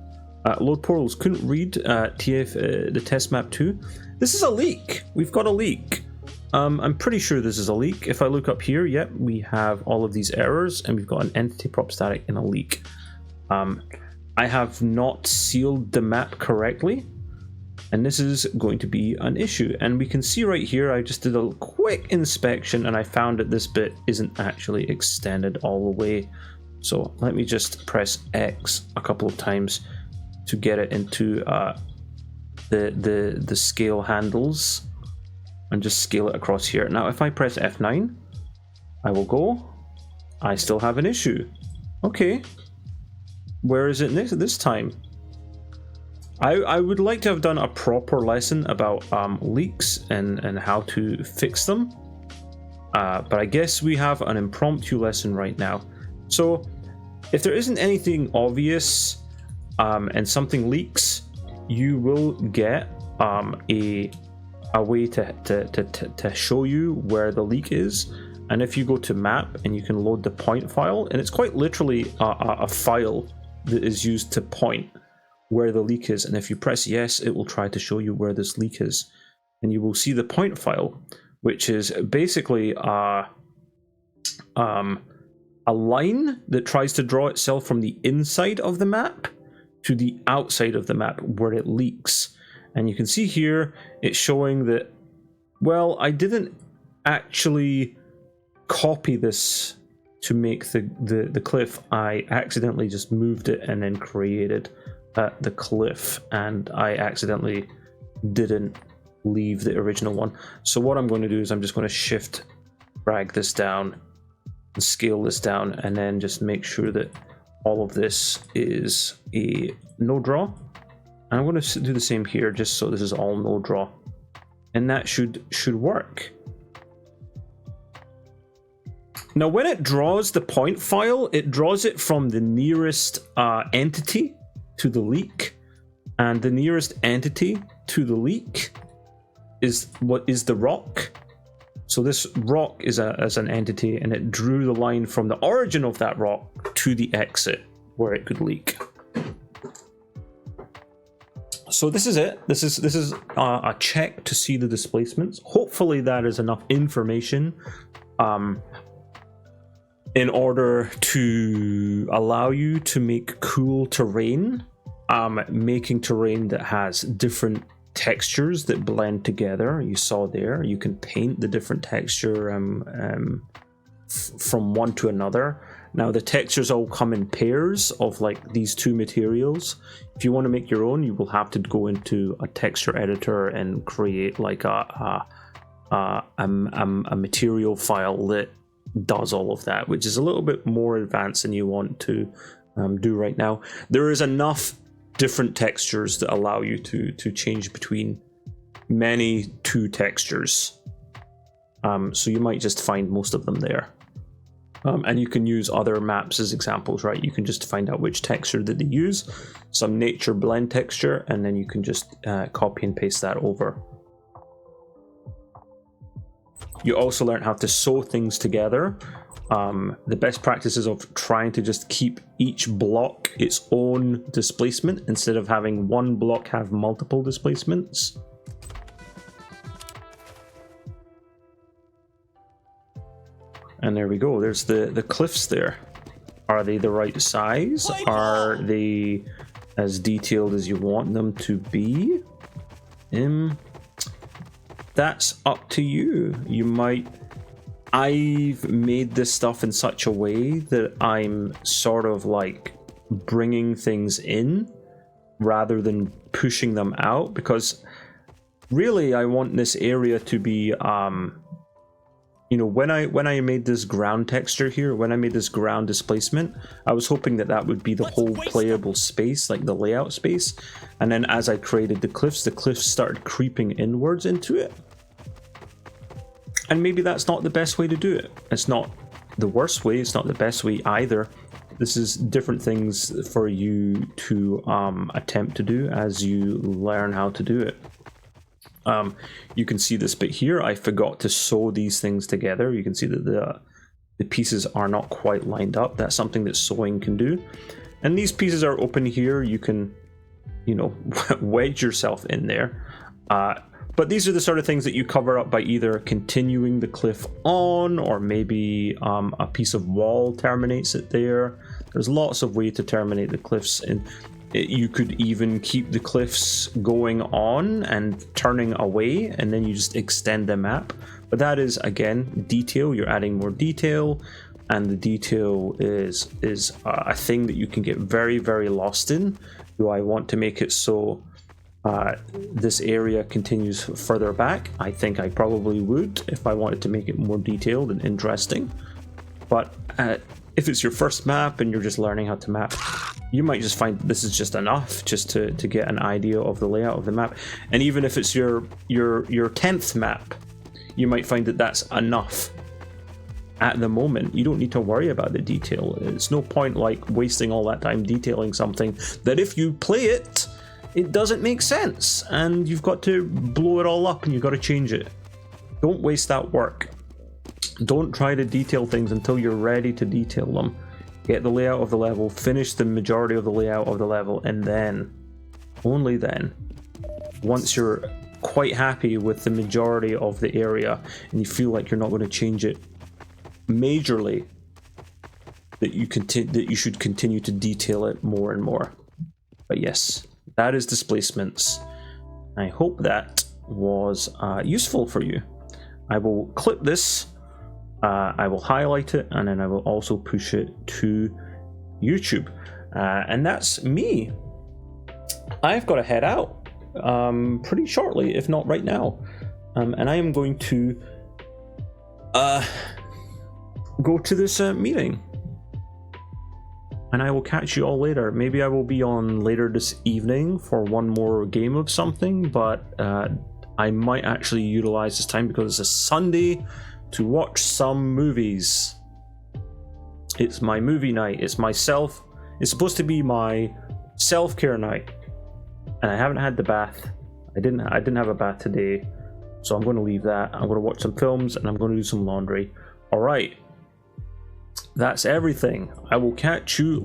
Load portals couldn't read the test map 2. This is a leak. We've got a leak. I'm pretty sure this is a leak. If I look up here, yep, we have all of these errors, and we've got an entity prop static and a leak. I have not sealed the map correctly, and this is going to be an issue. And we can see right here, I just did a quick inspection, and I found that this bit isn't actually extended all the way. So let me just press X a couple of times to get it into the scale handles, and just scale it across here. Now if I press F9, I will go. I still have an issue. Okay, where is it this time? I would like to have done a proper lesson about leaks and how to fix them, but I guess we have an impromptu lesson right now. So if there isn't anything obvious and something leaks, you will get a way to show you where the leak is. And if you go to map and you can load the point file, and it's quite literally a file that is used to point where the leak is, and if you press yes, it will try to show you where this leak is, and you will see the point file, which is basically a line that tries to draw itself from the inside of the map to the outside of the map where it leaks. And you can see here it's showing that, well, I didn't actually copy this to make the cliff. I accidentally just moved it and then created the cliff, and I accidentally didn't leave the original one. So what I'm going to do is I'm just going to shift drag this down and scale this down, and then just make sure that all of this is a no draw. And I'm going to do the same here, just so this is all no draw, and that should work. Now when it draws the point file, it draws it from the nearest entity to the leak, and the nearest entity to the leak is what is the rock. So this rock is as an entity, and it drew the line from the origin of that rock to the exit where it could leak. So this is it. This is a check to see the displacements. Hopefully that is enough information in order to allow you to make cool terrain, making terrain that has different textures that blend together. You saw there, you can paint the different texture from one to another. Now the textures all come in pairs of like these two materials. If you want to make your own, you will have to go into a texture editor and create like a material file that does all of that, which is a little bit more advanced than you want to do right now. There is enough different textures that allow you to change between many two textures. So you might just find most of them there. And you can use other maps as examples, right? You can just find out which texture that they use, some nature blend texture, and then you can just copy and paste that over. You also learn how to sew things together. The best practices of trying to just keep each block its own displacement instead of having one block have multiple displacements. And there we go, there's the cliffs there. Are they the right size? Are they as detailed as you want them to be? That's up to you. You might... I've made this stuff in such a way that I'm sort of like bringing things in rather than pushing them out, because really I want this area to be... you know, when I made this ground texture here, when I made this ground displacement, I was hoping that that would be the whole playable space, like the layout space. And then as I created the cliffs started creeping inwards into it. And maybe that's not the best way to do it. It's not the worst way, it's not the best way either. This is different things for you to attempt to do as you learn how to do it. You can see this bit here. I forgot to sew these things together. You can see that the pieces are not quite lined up. That's something that sewing can do. And these pieces are open here. You can, you know, wedge yourself in there. But these are the sort of things that you cover up by either continuing the cliff on, or maybe a piece of wall terminates it there. There's lots of ways to terminate the cliffs, and you could even keep the cliffs going on and turning away, and then you just extend the map. But that is, again, detail. You're adding more detail, and the detail is a thing that you can get very, very lost in. Do I want to make it so this area continues further back? I think I probably would if I wanted to make it more detailed and interesting. But if it's your first map and you're just learning how to map, you might just find this is just enough just to get an idea of the layout of the map. And even if it's your 10th map, you might find that that's enough. At the moment, you don't need to worry about the detail. It's no point like wasting all that time detailing something that if you play it, it doesn't make sense, and you've got to blow it all up and you've got to change it. Don't waste that work. Don't try to detail things until you're ready to detail them. Get the layout of the level, finish the majority of the layout of the level, and then, only then, once you're quite happy with the majority of the area and you feel like you're not going to change it majorly, that you should continue to detail it more and more. But yes, that is Displacements. I hope that was useful for you. I will clip this, I will highlight it, and then I will also push it to YouTube. And that's me. I've got to head out pretty shortly, if not right now. And I am going to go to this meeting. And I will catch you all later. Maybe I will be on later this evening for one more game of something, but I might actually utilize this time because it's a Sunday to watch some movies. It's my movie night. It's supposed to be my self-care night. And I haven't had the bath. I didn't have a bath today. So I'm going to leave that. I'm going to watch some films and I'm going to do some laundry. All right. That's everything. I will catch you